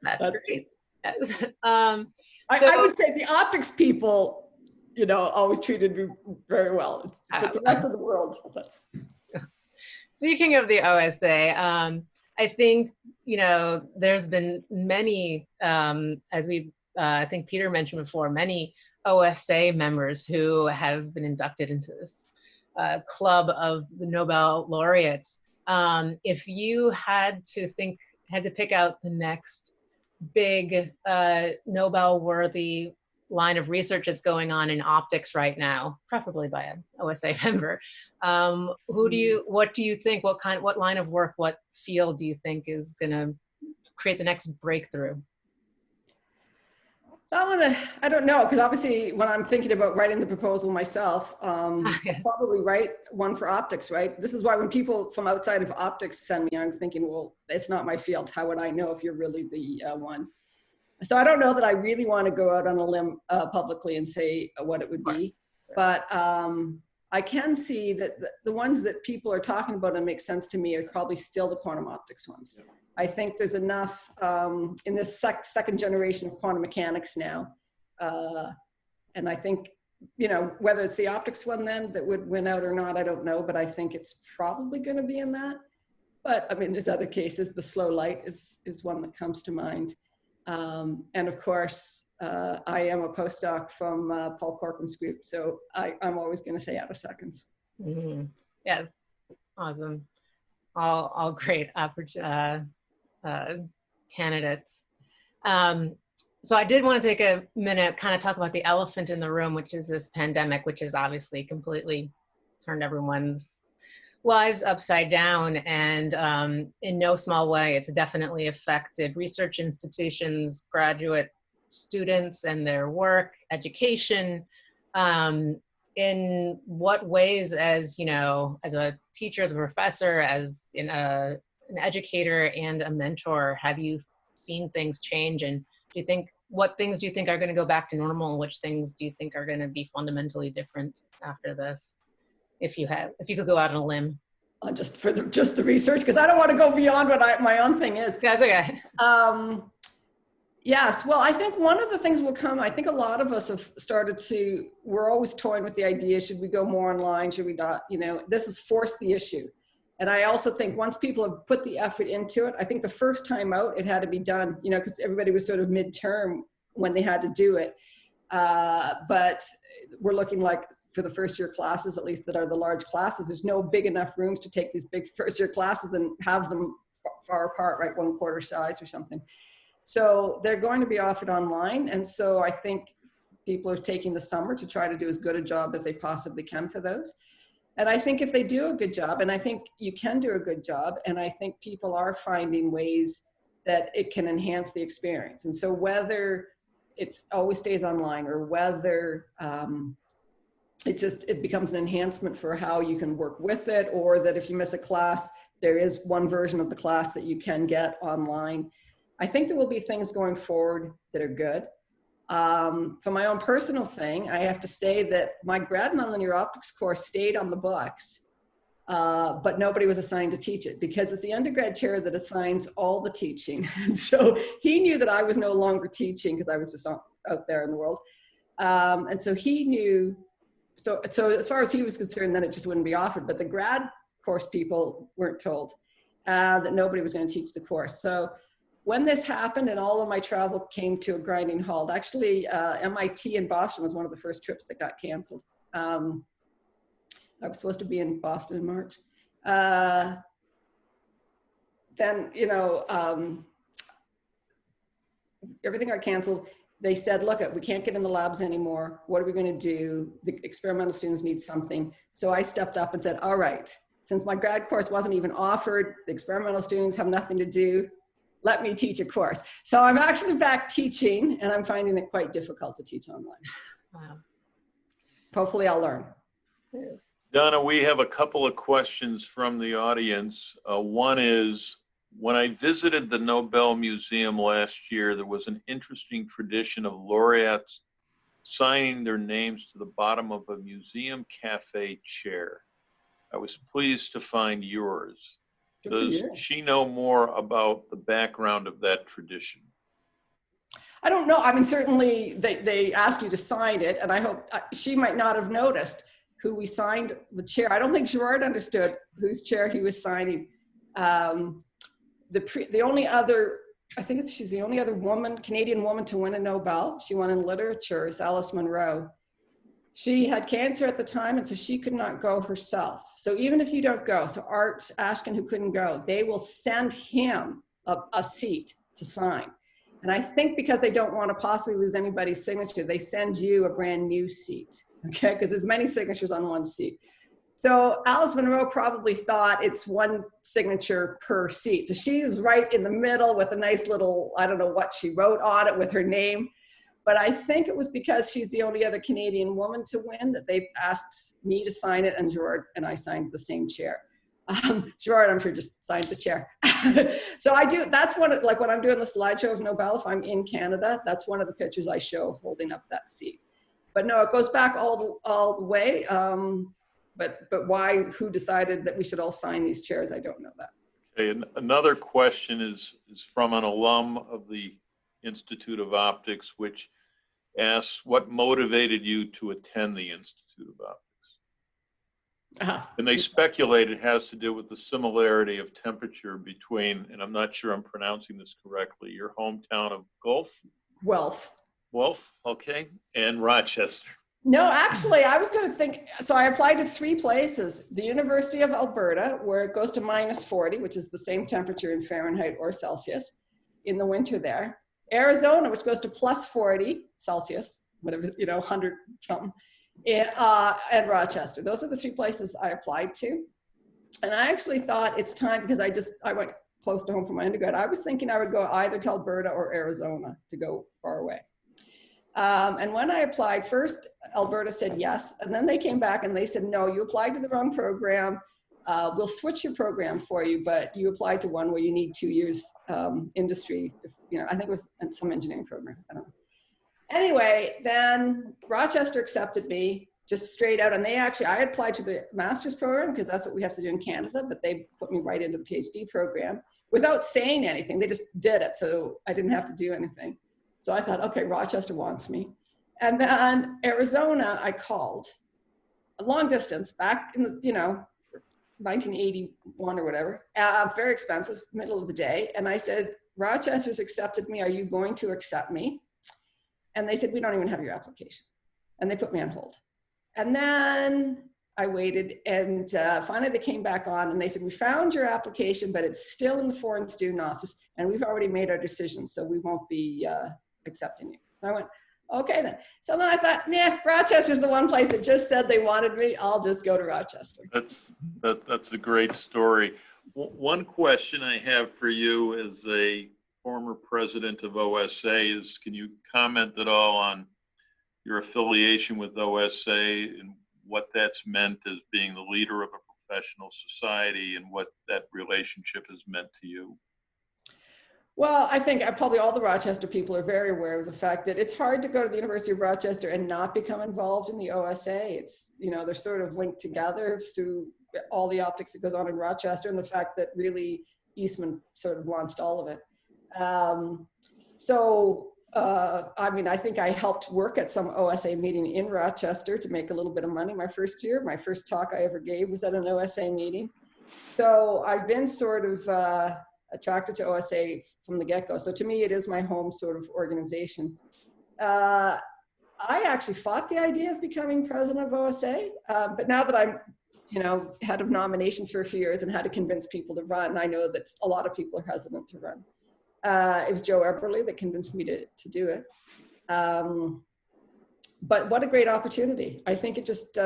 That's great. Yes. I would say the optics people, always treated me very well. But the rest of the world. Speaking of the OSA, I think, there's been many, as I think Peter mentioned before, many OSA members who have been inducted into this club of the Nobel laureates. If you had to pick out the next big Nobel-worthy line of research that's going on in optics right now, preferably by an OSA member, what do you think, what line of work, what field do you think is going to create the next breakthrough? I don't know, because obviously when I'm thinking about writing the proposal myself, I'll probably write one for optics, right? This is why when people from outside of optics send me, I'm thinking, well, it's not my field. How would I know if you're really the one? So I don't know that I really want to go out on a limb publicly and say what it would be, but I can see that the ones that people are talking about and make sense to me are probably still the quantum optics ones. I think there's enough in this second generation of quantum mechanics now. And I think, you know, whether it's the optics one then that would win out or not, I don't know, but I think it's probably going to be in that. But I mean, there's other cases. The slow light is one that comes to mind. And of course, I am a postdoc from Paul Corcoran's group, so I'm always going to say out of seconds. Mm-hmm. Yeah, awesome. All great candidates. So I did want to take a minute, kind of talk about the elephant in the room, which is this pandemic, which has obviously completely turned everyone's lives upside down. And in no small way, it's definitely affected research institutions, graduate students and their work, education. In what ways, as you know, as a teacher, as a professor, as an educator and a mentor, have you seen things change? And do you think, what things do you think are going to go back to normal, and which things do you think are going to be fundamentally different after this? If you could go out on a limb. Just for the research, because I don't want to go beyond what my own thing is. That's okay. Yes, well, I think one of the things will come, I think a lot of us have started to, we're always toying with the idea, should we go more online, should we not, you know, this has forced the issue. And I also think once people have put the effort into it, I think the first time out, it had to be done, you know, because everybody was sort of midterm when they had to do it. But we're looking like for the first year classes, at least that are the large classes, there's no big enough rooms to take these big first year classes and have them far apart, right, 1/4 size or something. So they're going to be offered online. And so I think people are taking the summer to try to do as good a job as they possibly can for those. And I think if they do a good job, and I think you can do a good job, and I think people are finding ways that it can enhance the experience. And so whether it's always stays online or whether it becomes an enhancement for how you can work with it, or that if you miss a class, there is one version of the class that you can get online. I think there will be things going forward that are good. For my own personal thing, I have to say that my grad nonlinear optics course stayed on the books, but nobody was assigned to teach it because it's the undergrad chair that assigns all the teaching. And so he knew that I was no longer teaching because I was just out there in the world. And so he knew, so as far as he was concerned, then it just wouldn't be offered. But the grad course people weren't told that nobody was going to teach the course. So when this happened and all of my travel came to a grinding halt, actually MIT in Boston was one of the first trips that got canceled. I was supposed to be in Boston in March. Then, you know, everything got canceled. They said, look, we can't get in the labs anymore. What are we going to do? The experimental students need something. So I stepped up and said, all right, since my grad course wasn't even offered, the experimental students have nothing to do. Let me teach a course. So I'm actually back teaching, and I'm finding it quite difficult to teach online. Wow. Hopefully I'll learn. Yes. Donna, we have a couple of questions from the audience. One is, when I visited the Nobel Museum last year, there was an interesting tradition of laureates signing their names to the bottom of a museum cafe chair. I was pleased to find yours. Does she know more about the background of that tradition? I don't know. I mean, certainly they ask you to sign it, and I hope she might not have noticed who we signed the chair. I don't think Gerard understood whose chair he was signing. The only other, I think she's the only other woman, Canadian woman to win a Nobel. She won in literature, is Alice Munro. She had cancer at the time, and so she could not go herself. So even if you don't go, so Art Ashkin, who couldn't go, they will send him a seat to sign. And I think because they don't want to possibly lose anybody's signature, they send you a brand new seat, okay? Because there's many signatures on one seat. So Alice Munro probably thought it's one signature per seat. So she was right in the middle with a nice little, I don't know what she wrote on it with her name. But I think it was because she's the only other Canadian woman to win that they asked me to sign it, and Gerard and I signed the same chair. Gerard, I'm sure, just signed the chair. So I do, that's one of, like when I'm doing the slideshow of Nobel, if I'm in Canada, that's one of the pictures I show holding up that seat. But no, it goes back all the way. But why, who decided that we should all sign these chairs? I don't know that. Okay, and another question is from an alum of the Institute of Optics, which asks, what motivated you to attend the Institute of Optics? And they speculate it has to do with the similarity of temperature between, and I'm not sure I'm pronouncing this correctly, your hometown of Guelph. Okay, and Rochester. No, actually, I was going to think, so I applied to 3 places. The University of Alberta, where it goes to -40, which is the same temperature in Fahrenheit or Celsius in the winter there. Arizona, which goes to +40 Celsius, whatever, 100 something, and Rochester. Those are the 3 places I applied to. And I actually thought it's time, because I went close to home for my undergrad. I was thinking I would go either to Alberta or Arizona to go far away. And when I applied, first Alberta said yes, and then they came back and they said, no, you applied to the wrong program. We'll switch your program for you, but you applied to one where you need 2 years industry. I think it was some engineering program. I don't know. Anyway, then Rochester accepted me just straight out, and I applied to the master's program because that's what we have to do in Canada, but they put me right into the PhD program without saying anything. They just did it, so I didn't have to do anything. So I thought, okay, Rochester wants me. And then Arizona, I called a long distance back in the, 1981 or whatever, very expensive, middle of the day. And I said, Rochester's accepted me. Are you going to accept me? And they said, we don't even have your application. And they put me on hold. And then I waited, and finally they came back on and they said, we found your application, but it's still in the foreign student office and we've already made our decision, so we won't be accepting you. I went, okay then. So then I thought, yeah, Rochester's the one place that just said they wanted me. I'll just go to Rochester. That's a great story. One question I have for you as a former president of OSA is, can you comment at all on your affiliation with OSA and what that's meant as being the leader of a professional society and what that relationship has meant to you? Well, I think probably all the Rochester people are very aware of the fact that it's hard to go to the University of Rochester and not become involved in the OSA. It's, they're sort of linked together through all the optics that goes on in Rochester, and the fact that really Eastman sort of launched all of it. I think I helped work at some OSA meeting in Rochester to make a little bit of money my first year. My first talk I ever gave was at an OSA meeting. So I've been sort of attracted to OSA from the get-go. So to me, it is my home sort of organization. I actually fought the idea of becoming president of OSA, but now that I'm, head of nominations for a few years and had to convince people to run, I know that a lot of people are hesitant to run. It was Joe Eberly that convinced me to do it. But what a great opportunity. I think it just,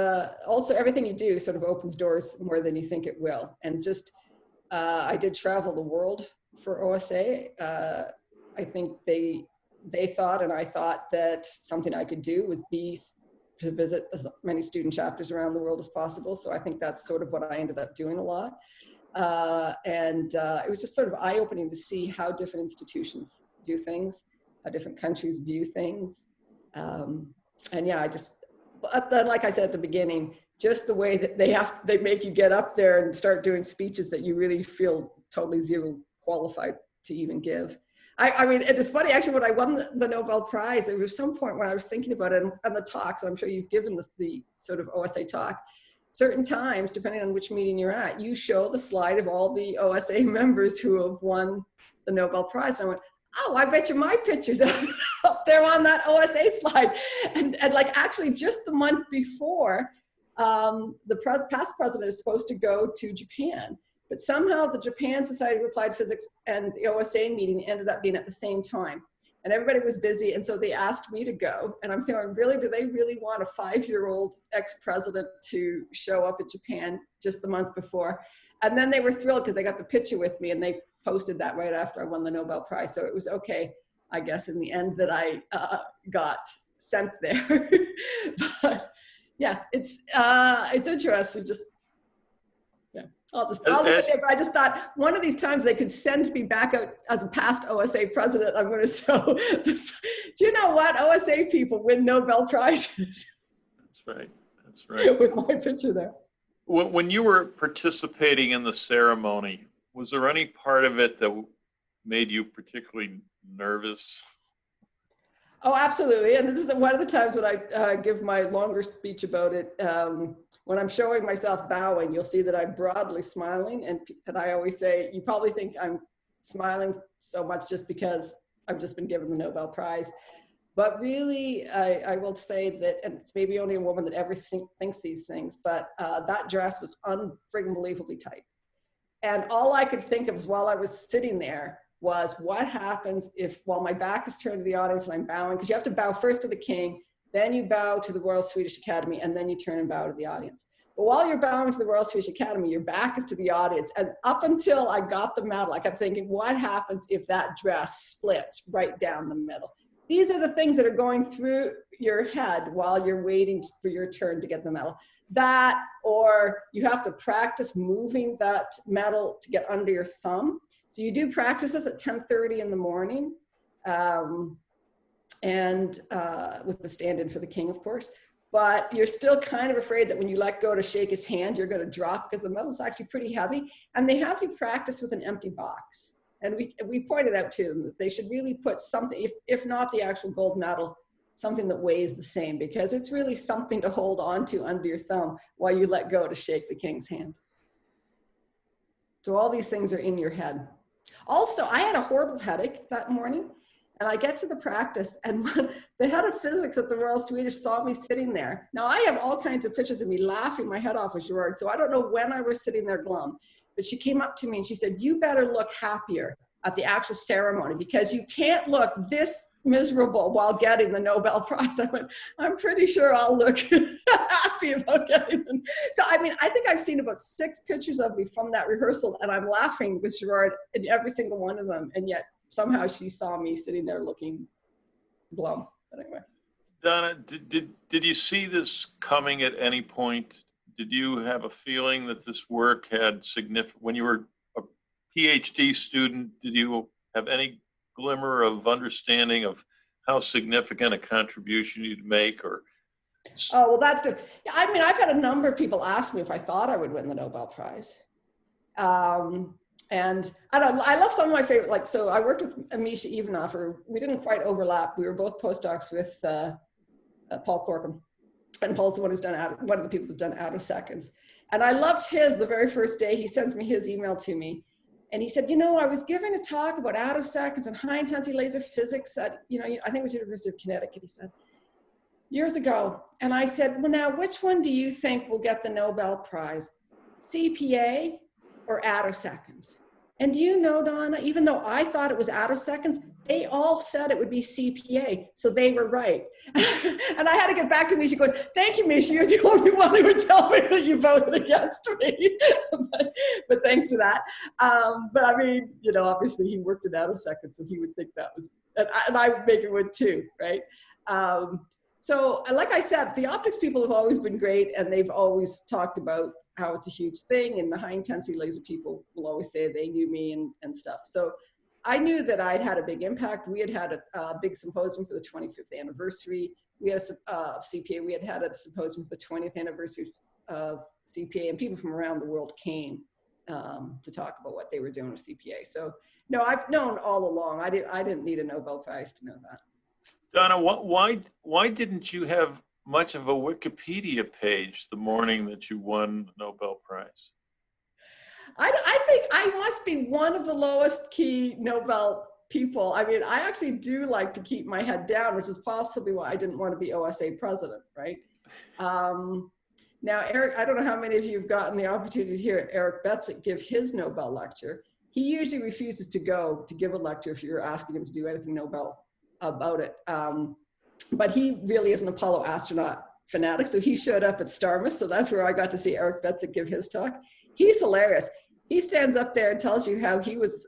also everything you do sort of opens doors more than you think it will. And just, I did travel the world for OSA. I think they thought, and I thought, that something I could do would be to visit as many student chapters around the world as possible. So I think that's sort of what I ended up doing a lot. It was just sort of eye-opening to see how different institutions do things, how different countries view things. Like I said at the beginning, just the way that they make you get up there and start doing speeches that you really feel totally zero qualified to even give. I mean, it's funny, actually, when I won the Nobel Prize, there was some point when I was thinking about it, and the talks, I'm sure you've given the sort of OSA talk, certain times, depending on which meeting you're at, you show the slide of all the OSA members who have won the Nobel Prize. And I went, oh, I bet you my picture's up there on that OSA slide. And like actually just the month before, the past president is supposed to go to Japan. But somehow the Japan Society of Applied Physics and the OSA meeting ended up being at the same time. And everybody was busy, and so they asked me to go. And I'm thinking, really, do they really want a 5-year-old ex-president to show up at Japan just the month before? And then they were thrilled because they got the picture with me, and they posted that right after I won the Nobel Prize. So it was okay, I guess, in the end that I got sent there. But yeah, it's interesting. Just I'll leave it there, but I just thought one of these times they could send me back out as a past OSA president. I'm going to show this. Do you know what? OSA people win Nobel Prizes. That's right. That's right. With my picture there. When you were participating in the ceremony, was there any part of it that made you particularly nervous? Oh, absolutely. And this is one of the times when I give my longer speech about it. When I'm showing myself bowing, you'll see that I'm broadly smiling. And I always say, you probably think I'm smiling so much just because I've just been given the Nobel Prize. But really, I will say that, and it's maybe only a woman that ever thinks these things, but that dress was unfriggin' believably tight. And all I could think of is while I was sitting there was what happens if, while my back is turned to the audience and I'm bowing, because you have to bow first to the king, then you bow to the Royal Swedish Academy, and then you turn and bow to the audience. But while you're bowing to the Royal Swedish Academy, your back is to the audience. And up until I got the medal, I kept thinking, what happens if that dress splits right down the middle? These are the things that are going through your head while you're waiting for your turn to get the medal. That, or you have to practice moving that medal to get under your thumb. So you do practices at 10:30 in the morning, with the stand-in for the king, of course. But you're still kind of afraid that when you let go to shake his hand, you're going to drop, because the medal is actually pretty heavy. And they have you practice with an empty box. And we pointed out to them that they should really put something, if not the actual gold medal, something that weighs the same, because it's really something to hold on to under your thumb while you let go to shake the king's hand. So all these things are in your head. Also, I had a horrible headache that morning, and I get to the practice, and the head of physics at the Royal Swedish saw me sitting there. Now, I have all kinds of pictures of me laughing my head off with Gerard, so I don't know when I was sitting there glum, but she came up to me and she said, you better look happier at the actual ceremony, because you can't look this miserable while getting the Nobel Prize. I went, I'm pretty sure I'll look happy about getting them. So, I mean, I think I've seen about 6 pictures of me from that rehearsal, and I'm laughing with Gerard in every single one of them. And yet somehow she saw me sitting there looking glum. But anyway. Donna, did you see this coming at any point? Did you have a feeling that this work had significant, when you were a PhD student, did you have any glimmer of understanding of how significant a contribution you'd make? Or oh, well, that's good. I mean, I've had a number of people ask me if I thought I would win the Nobel Prize. And I don't know, I love some of my favorite, like, so I worked with Amisha Ivanov, or we didn't quite overlap. We were both postdocs with Paul Corkum. And Paul's the one who's done, one of the people who've done attoseconds. And I loved his, the very first day, he sends me his email to me. And he said, you know, I was giving a talk about attoseconds and high intensity laser physics at, I think it was University of Connecticut, he said, years ago. And I said, well, now, which one do you think will get the Nobel Prize? CPA or attoseconds? And do you know, Donna, even though I thought it was attoseconds, they all said it would be CPA, so they were right. And I had to get back to Misha going, thank you, Misha, you're the only one who would tell me that you voted against me. but thanks for that. But I mean, obviously he worked in attoseconds, so he would think that was, and I maybe would too, right? So like I said, the optics people have always been great, and they've always talked about how it's a huge thing, and the high intensity laser people will always say they knew me and stuff. So I knew that I'd had a big impact. We had had a big symposium for the 25th anniversary. We had a CPA. We had a symposium for the 20th anniversary of CPA, and people from around the world came to talk about what they were doing with CPA. So no, I've known all along. I didn't need a Nobel Prize to know that. Donna, why didn't you have much of a Wikipedia page the morning that you won the Nobel Prize? I think I must be one of the lowest key Nobel people. I mean, I actually do like to keep my head down, which is possibly why I didn't want to be OSA president, right? Now, Eric, I don't know how many of you have gotten the opportunity to hear Eric Betzik give his Nobel lecture. He usually refuses to go to give a lecture if you're asking him to do anything Nobel about it. But he really is an Apollo astronaut fanatic, so he showed up at Starmus, so that's where I got to see Eric Betzik give his talk. He's hilarious. He stands up there and tells you how he was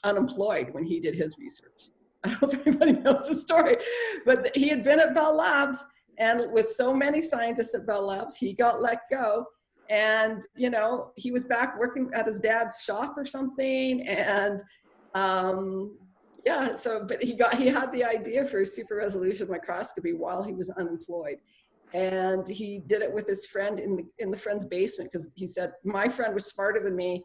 unemployed when he did his research. I don't know if anybody knows the story, but he had been at Bell Labs, and with so many scientists at Bell Labs, he got let go. And, he was back working at his dad's shop or something. And yeah, so, but he had the idea for super resolution microscopy while he was unemployed. And he did it with his friend in the friend's basement, because he said, my friend was smarter than me.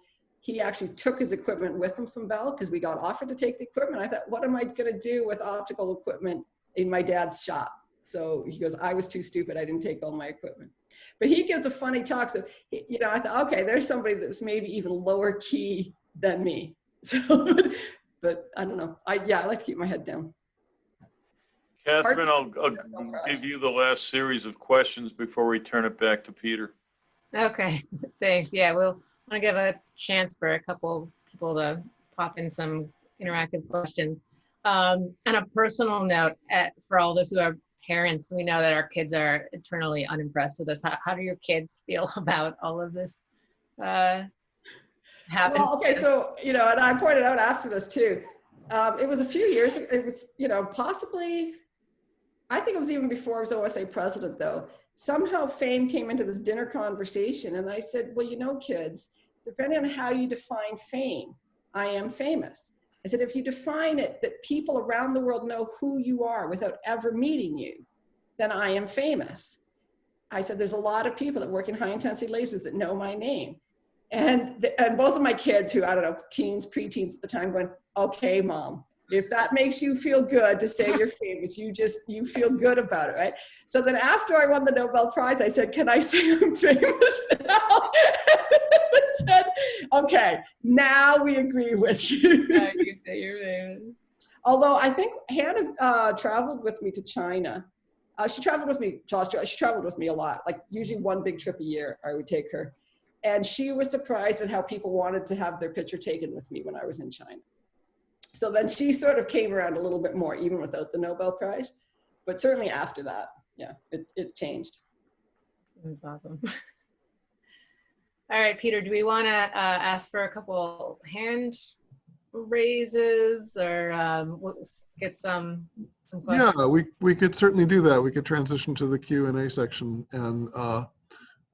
he actually took his equipment with him from Bell because we got offered to take the equipment. I thought, what am I going to do with optical equipment in my dad's shop? So he goes, I was too stupid. I didn't take all my equipment. But he gives a funny talk. So, you know, I thought, okay, there's somebody that's maybe even lower key than me. So, but I don't know. I like to keep my head down. Catherine, I'll give you the last series of questions before we turn it back to Peter. Okay, thanks. Yeah, we'll want to give a chance for a couple people to pop in some interactive questions. On a personal note, for all those who are parents, we know that our kids are eternally unimpressed with us. How do your kids feel about all of this? Happens? Well, okay, so, you know, and I pointed out after this too, it was a few years, it was, you know, possibly, I think it was even before I was OSA president though. Somehow fame came into this dinner conversation and I said, well, you know, kids, depending on how you define fame, I am famous. I said, if you define it that people around the world know who you are without ever meeting you, then I am famous. I said, there's a lot of people that work in high intensity lasers that know my name. And both of my kids who, I don't know, teens, preteens at the time going, okay, mom, if that makes you feel good to say you're famous, you feel good about it, right? So then after I won the Nobel Prize, I said, can I say I'm famous now? I said, okay, now we agree with you. Yeah, you can say you're famous. Although I think Hannah traveled with me to China. She traveled with me to Australia. She traveled with me a lot, like usually one big trip a year I would take her. And she was surprised at how people wanted to have their picture taken with me when I was in China. So then she sort of came around a little bit more, even without the Nobel Prize. But certainly after that, yeah, it changed. That's awesome. All right, Peter, do we want to ask for a couple hand raises or we'll get some questions? Yeah, we could certainly do that. We could transition to the Q&A section and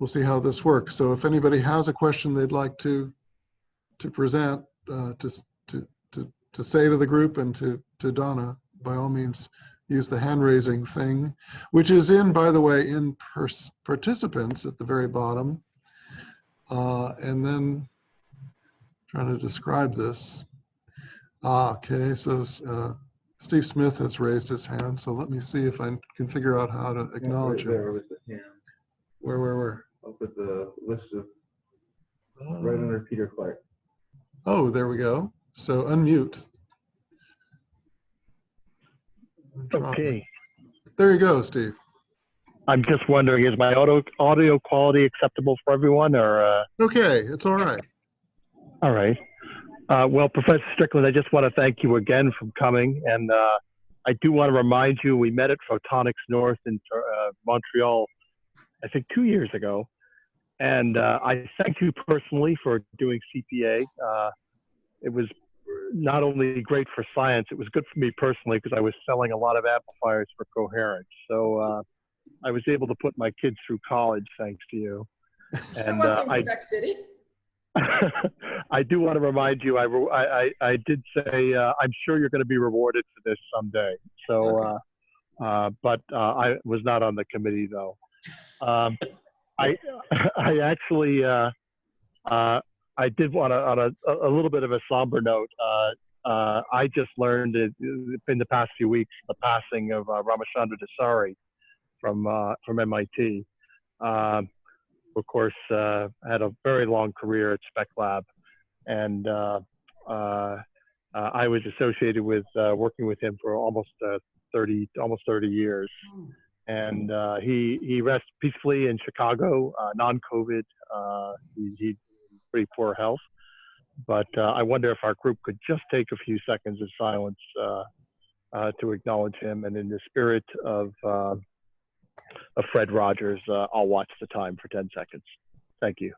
we'll see how this works. So if anybody has a question they'd like to present, to say to the group and to Donna, by all means, use the hand raising thing, which is by the way, in participants at the very bottom. And then trying to describe this. Okay, so Steve Smith has raised his hand. So let me see if I can figure out how to acknowledge right him. there with the hand. Where? Up with the list of right under Peter Clark. Oh, there we go. So unmute. Okay. There you go, Steve. I'm just wondering, is my audio quality acceptable for everyone, or? Okay, it's all right. All right. Well, Professor Strickland, I just want to thank you again for coming, and I do want to remind you we met at Photonics North in Montreal, I think 2 years ago, and I thank you personally for doing CPA. It was not only great for science, it was good for me personally because I was selling a lot of amplifiers for coherence. So I was able to put my kids through college thanks to you. And wasn't in Quebec City? I do want to remind you, I did say, I'm sure you're going to be rewarded for this someday. So, okay. But I was not on the committee though. I actually, I did want to, on a little bit of a somber note, I just learned in the past few weeks the passing of Ramachandra Dasari from MIT. Of course, had a very long career at Spec Lab, and I was associated with working with him for almost 30 years. And he rests peacefully in Chicago, non-COVID. He pretty poor health, but I wonder if our group could just take a few seconds of silence to acknowledge him. And in the spirit of Fred Rogers, I'll watch the time for 10 seconds. Thank you.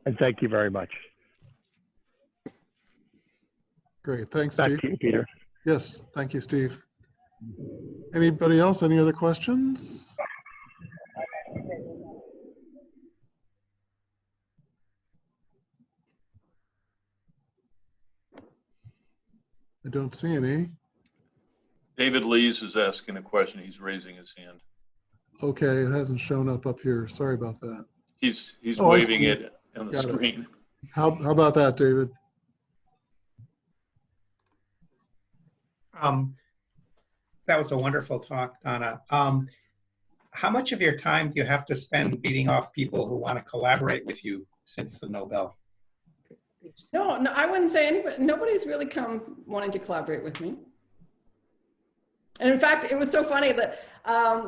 And thank you very much. Great, thanks, Back Steve. to you, Peter. Yes, thank you, Steve. Anybody else? Any other questions? I don't see any. David Lees is asking a question. He's raising his hand. Okay, it hasn't shown up here. Sorry about that. He's Oh, I waving see. it on the Got it. screen. How about that, David? That was a wonderful talk, Donna. How much of your time do you have to spend beating off people who want to collaborate with you since the Nobel? No, I wouldn't say anybody. Nobody's really come wanting to collaborate with me. And in fact, it was so funny that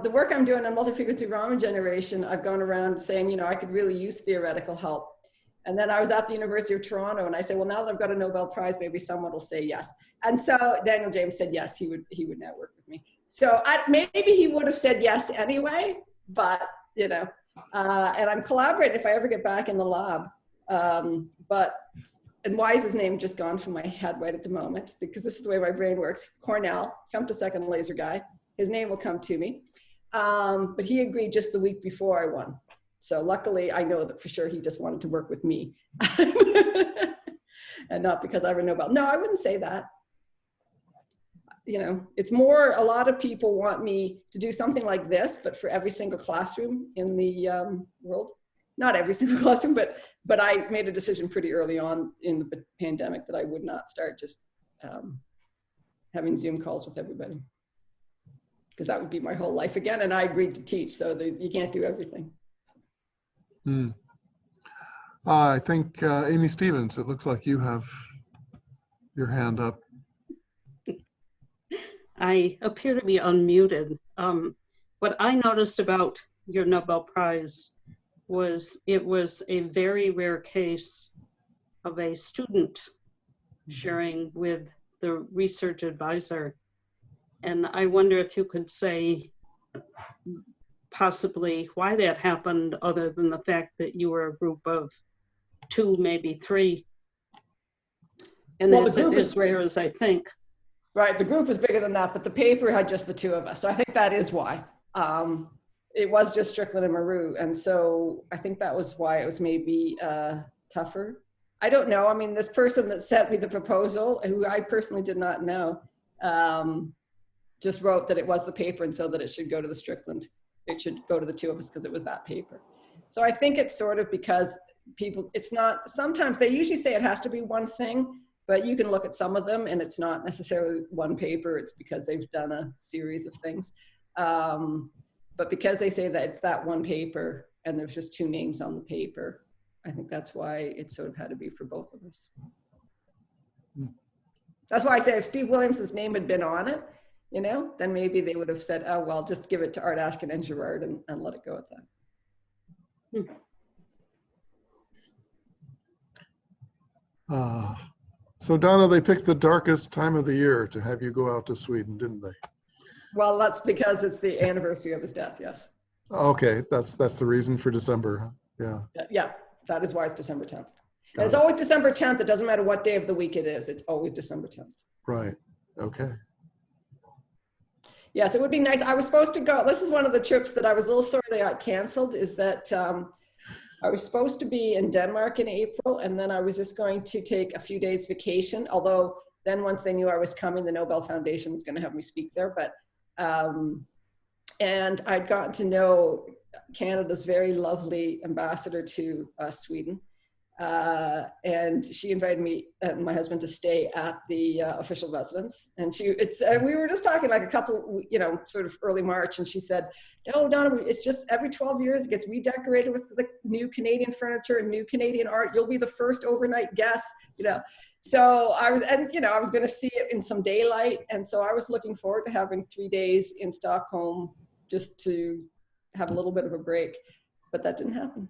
the work I'm doing on multi-frequency Raman generation, I've gone around saying, you know, I could really use theoretical help. And then I was at the University of Toronto and I said, well, now that I've got a Nobel Prize, maybe someone will say yes. And so Daniel James said, yes, he would now work with me. So maybe he would have said yes anyway, but, you know, and I'm collaborating if I ever get back in the lab. And why is his name just gone from my head right at the moment? Because this is the way my brain works. Cornell, femtosecond laser guy. His name will come to me. But he agreed just the week before I won. So luckily, I know that for sure he just wanted to work with me. And not because I have a Nobel. No, I wouldn't say that. You know, it's more, a lot of people want me to do something like this, but for every single classroom in the world. Not every single classroom, but I made a decision pretty early on in the pandemic that I would not start just having Zoom calls with everybody. Because that would be my whole life again, and I agreed to teach, so you can't do everything. I think Amy Stevens, it looks like you have your hand up. I appear to be unmuted. What I noticed about your Nobel Prize was it was a very rare case of a student sharing with the research advisor. And I wonder if you could say possibly why that happened, other than the fact that you were a group of 2, maybe 3. And Well, as rare as I think. Right, the group was bigger than that, but the paper had just the 2 of us. So I think that is why. It was just Strickland and Maru. And so I think that was why it was maybe tougher. I don't know. I mean, this person that sent me the proposal, who I personally did not know, just wrote that it was the paper and so that it should go to the Strickland. It should go to the 2 of us because it was that paper. So I think it's sort of because people, it's not, sometimes they usually say it has to be one thing, but you can look at some of them and it's not necessarily one paper. It's because they've done a series of things. But because they say that it's that one paper and there's just 2 names on the paper, I think that's why it sort of had to be for both of us. That's why I say if Steve Williams' name had been on it, you know, then maybe they would have said, oh, well, just give it to Art Ashkin and Gerard and let it go at that. So Donna, they picked the darkest time of the year to have you go out to Sweden, didn't they? Well, that's because it's the anniversary of his death, yes. Okay, that's the reason for December, huh? Yeah. Yeah, that is why it's December 10th. And it's always December 10th. It doesn't matter what day of the week it is. It's always December 10th. Right, okay. Yes, it would be nice. I was supposed to go. This is one of the trips that I was a little sorry they got canceled, is that I was supposed to be in Denmark in April, and then I was just going to take a few days vacation. Although then once they knew I was coming, the Nobel Foundation was going to have me speak there. But and I'd gotten to know Canada's very lovely ambassador to Sweden. And she invited me and my husband to stay at the official residence. And we were just talking like a couple, you know, sort of early March. And she said, no, Donna, it's just every 12 years it gets redecorated with the new Canadian furniture and new Canadian art. You'll be the first overnight guest, you know. So I was going to see it in some daylight. And so I was looking forward to having 3 days in Stockholm just to have a little bit of a break, but that didn't happen.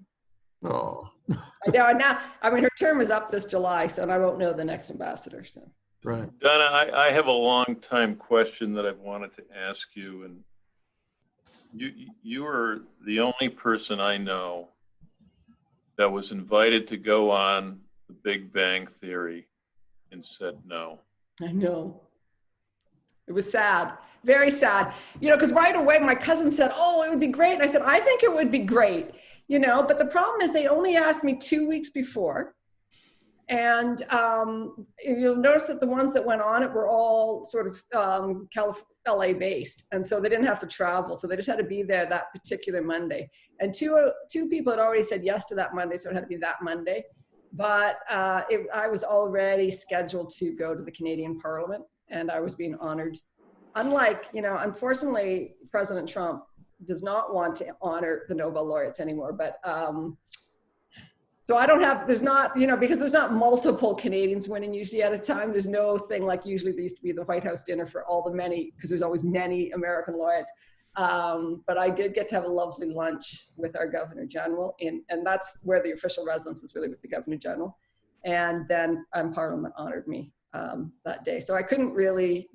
Oh. I know. Now, I mean, her term is up this July, so I won't know the next ambassador. So. Right. Donna, I have a long time question that I've wanted to ask you, and you are the only person I know that was invited to go on the Big Bang Theory and said no. I know. It was sad, very sad. You know, because right away my cousin said, oh, it would be great. And I said, I think it would be great. You know, but the problem is they only asked me 2 weeks before. And you'll notice that the ones that went on it were all sort of LA based. And so they didn't have to travel. So they just had to be there that particular Monday. And two people had already said yes to that Monday. So it had to be that Monday. But I was already scheduled to go to the Canadian Parliament, and I was being honored. Unlike, unfortunately, President Trump does not want to honor the Nobel laureates anymore. But so there's not, because there's not multiple Canadians winning usually at a time. There's no thing like usually there used to be the White House dinner for all the many, because there's always many American laureates. But I did get to have a lovely lunch with our Governor General, and that's where the official residence is, really with the Governor General. And then Parliament honored me that day. So I couldn't really,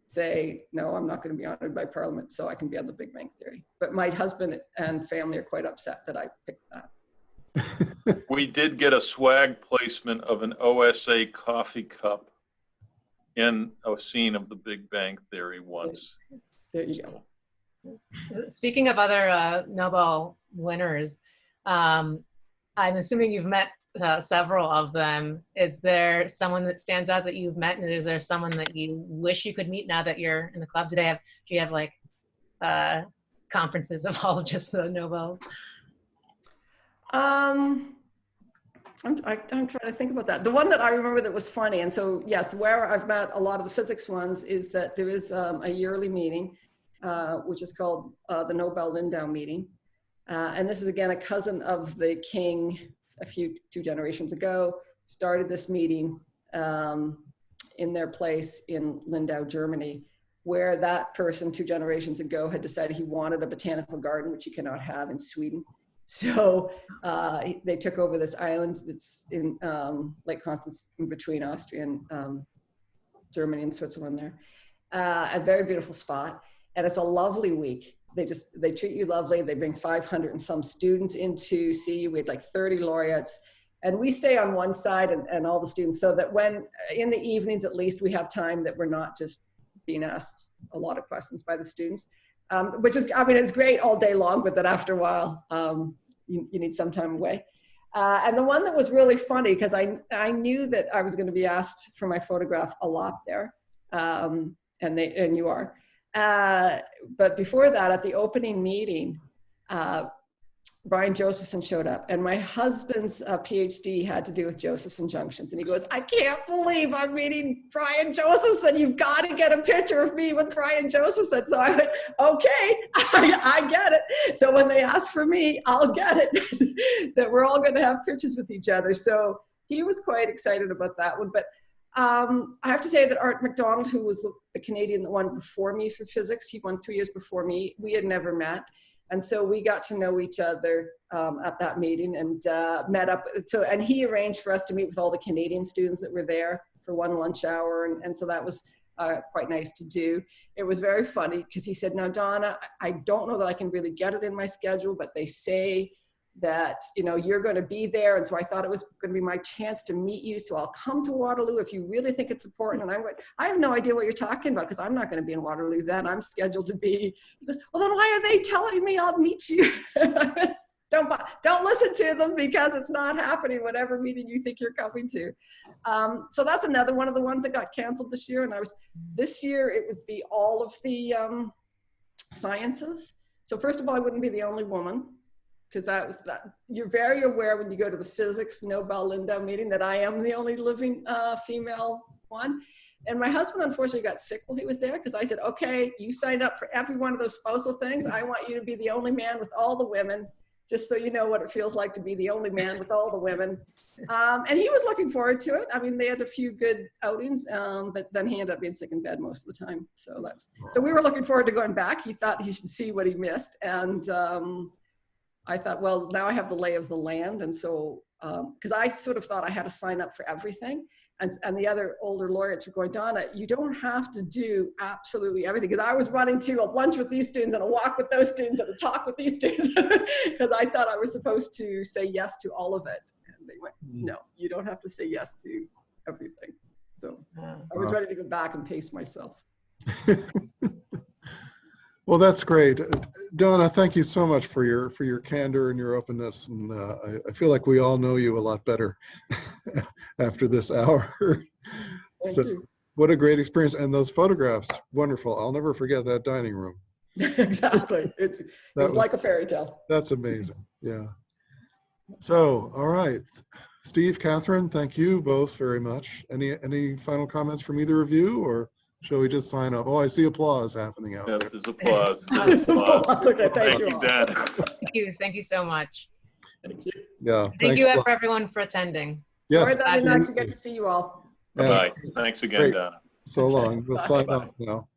say, no, I'm not going to be honored by Parliament, so I can be on the Big Bang Theory. But my husband and family are quite upset that I picked that. We did get a swag placement of an OSA coffee cup in a scene of the Big Bang Theory once. There you go. Speaking of other Nobel winners, I'm assuming you've met several of them. Is there someone that stands out that you've met, and is there someone that you wish you could meet now that you're in the club? Do you have like conferences of all just the Nobel? I'm trying to think about that. The one that I remember that was funny, and so yes, where I've met a lot of the physics ones is that there is a yearly meeting, which is called the Nobel Lindau meeting. And this is again a cousin of the king two generations ago, started this meeting in their place in Lindau, Germany, where that person 2 generations ago had decided he wanted a botanical garden, which you cannot have in Sweden. So they took over this island that's in Lake Constance, in between Austria and Germany and Switzerland there. A very beautiful spot. And it's a lovely week. They treat you lovely. They bring 500 and some students in to see you. We had like 30 laureates. And we stay on one side and all the students, so that when, in the evenings at least, we have time that we're not just being asked a lot of questions by the students. Which is, it's great all day long, but then after a while, you need some time away. And the one that was really funny, because I knew that I was going to be asked for my photograph a lot there, and you are. But before that, at the opening meeting, Brian Josephson showed up, and my husband's PhD had to do with Josephson junctions. And he goes, I can't believe I'm meeting Brian Josephson. You've got to get a picture of me with Brian Josephson. So I went, okay, I get it. So when they ask for me, I'll get it, that we're all going to have pictures with each other. So he was quite excited about that one. But I have to say that Art MacDonald, who was the Canadian that won before me for physics, he won 3 years before me. We had never met. And so we got to know each other at that meeting and met up. And he arranged for us to meet with all the Canadian students that were there for one lunch hour. And so that was quite nice to do. It was very funny because he said, now, Donna, I don't know that I can really get it in my schedule, but they say that, you're going to be there. And so I thought it was going to be my chance to meet you. So I'll come to Waterloo if you really think it's important. And I went, I have no idea what you're talking about, because I'm not going to be in Waterloo then. I'm scheduled to be. He goes, well, then why are they telling me I'll meet you? Don't listen to them, because it's not happening, whatever meeting you think you're coming to. So that's another one of the ones that got canceled this year. And this year it would be all of the sciences. So first of all, I wouldn't be the only woman, because you're very aware when you go to the physics Nobel Lindau meeting that I am the only living female one. And my husband unfortunately got sick while he was there, because I said, okay, you signed up for every one of those spousal things. I want you to be the only man with all the women, just so you know what it feels like to be the only man with all the women. And he was looking forward to it. They had a few good outings, but then he ended up being sick in bed most of the time. So we were looking forward to going back. He thought he should see what he missed. And I thought, well, now I have the lay of the land. And so, because I sort of thought I had to sign up for everything. And the other older laureates were going, Donna, you don't have to do absolutely everything. Because I was running to a lunch with these students and a walk with those students and a talk with these students, because I thought I was supposed to say yes to all of it. And they went, no, you don't have to say yes to everything. So I was ready to go back and pace myself. Well, that's great. Donna, thank you so much for your candor and your openness. And I feel like we all know you a lot better after this hour. Thank you. what a great experience. And those photographs, wonderful. I'll never forget that dining room. Exactly. It was like a fairy tale. That's amazing. Yeah. So, all right. Steve, Catherine, thank you both very much. Any final comments from either of you, or shall we just sign up? Oh, I see applause happening out Yes, there. there's applause. There's applause. Okay, Thank you, all. Dan. Thank you so much. Thank you. Yeah. Thank Thanks you a lot. for everyone for attending. Yes. Sorry that I didn't actually get to see you all. Yeah. Bye. Thanks again, Great. Donna. So Okay, long. We'll bye. sign Bye. off now.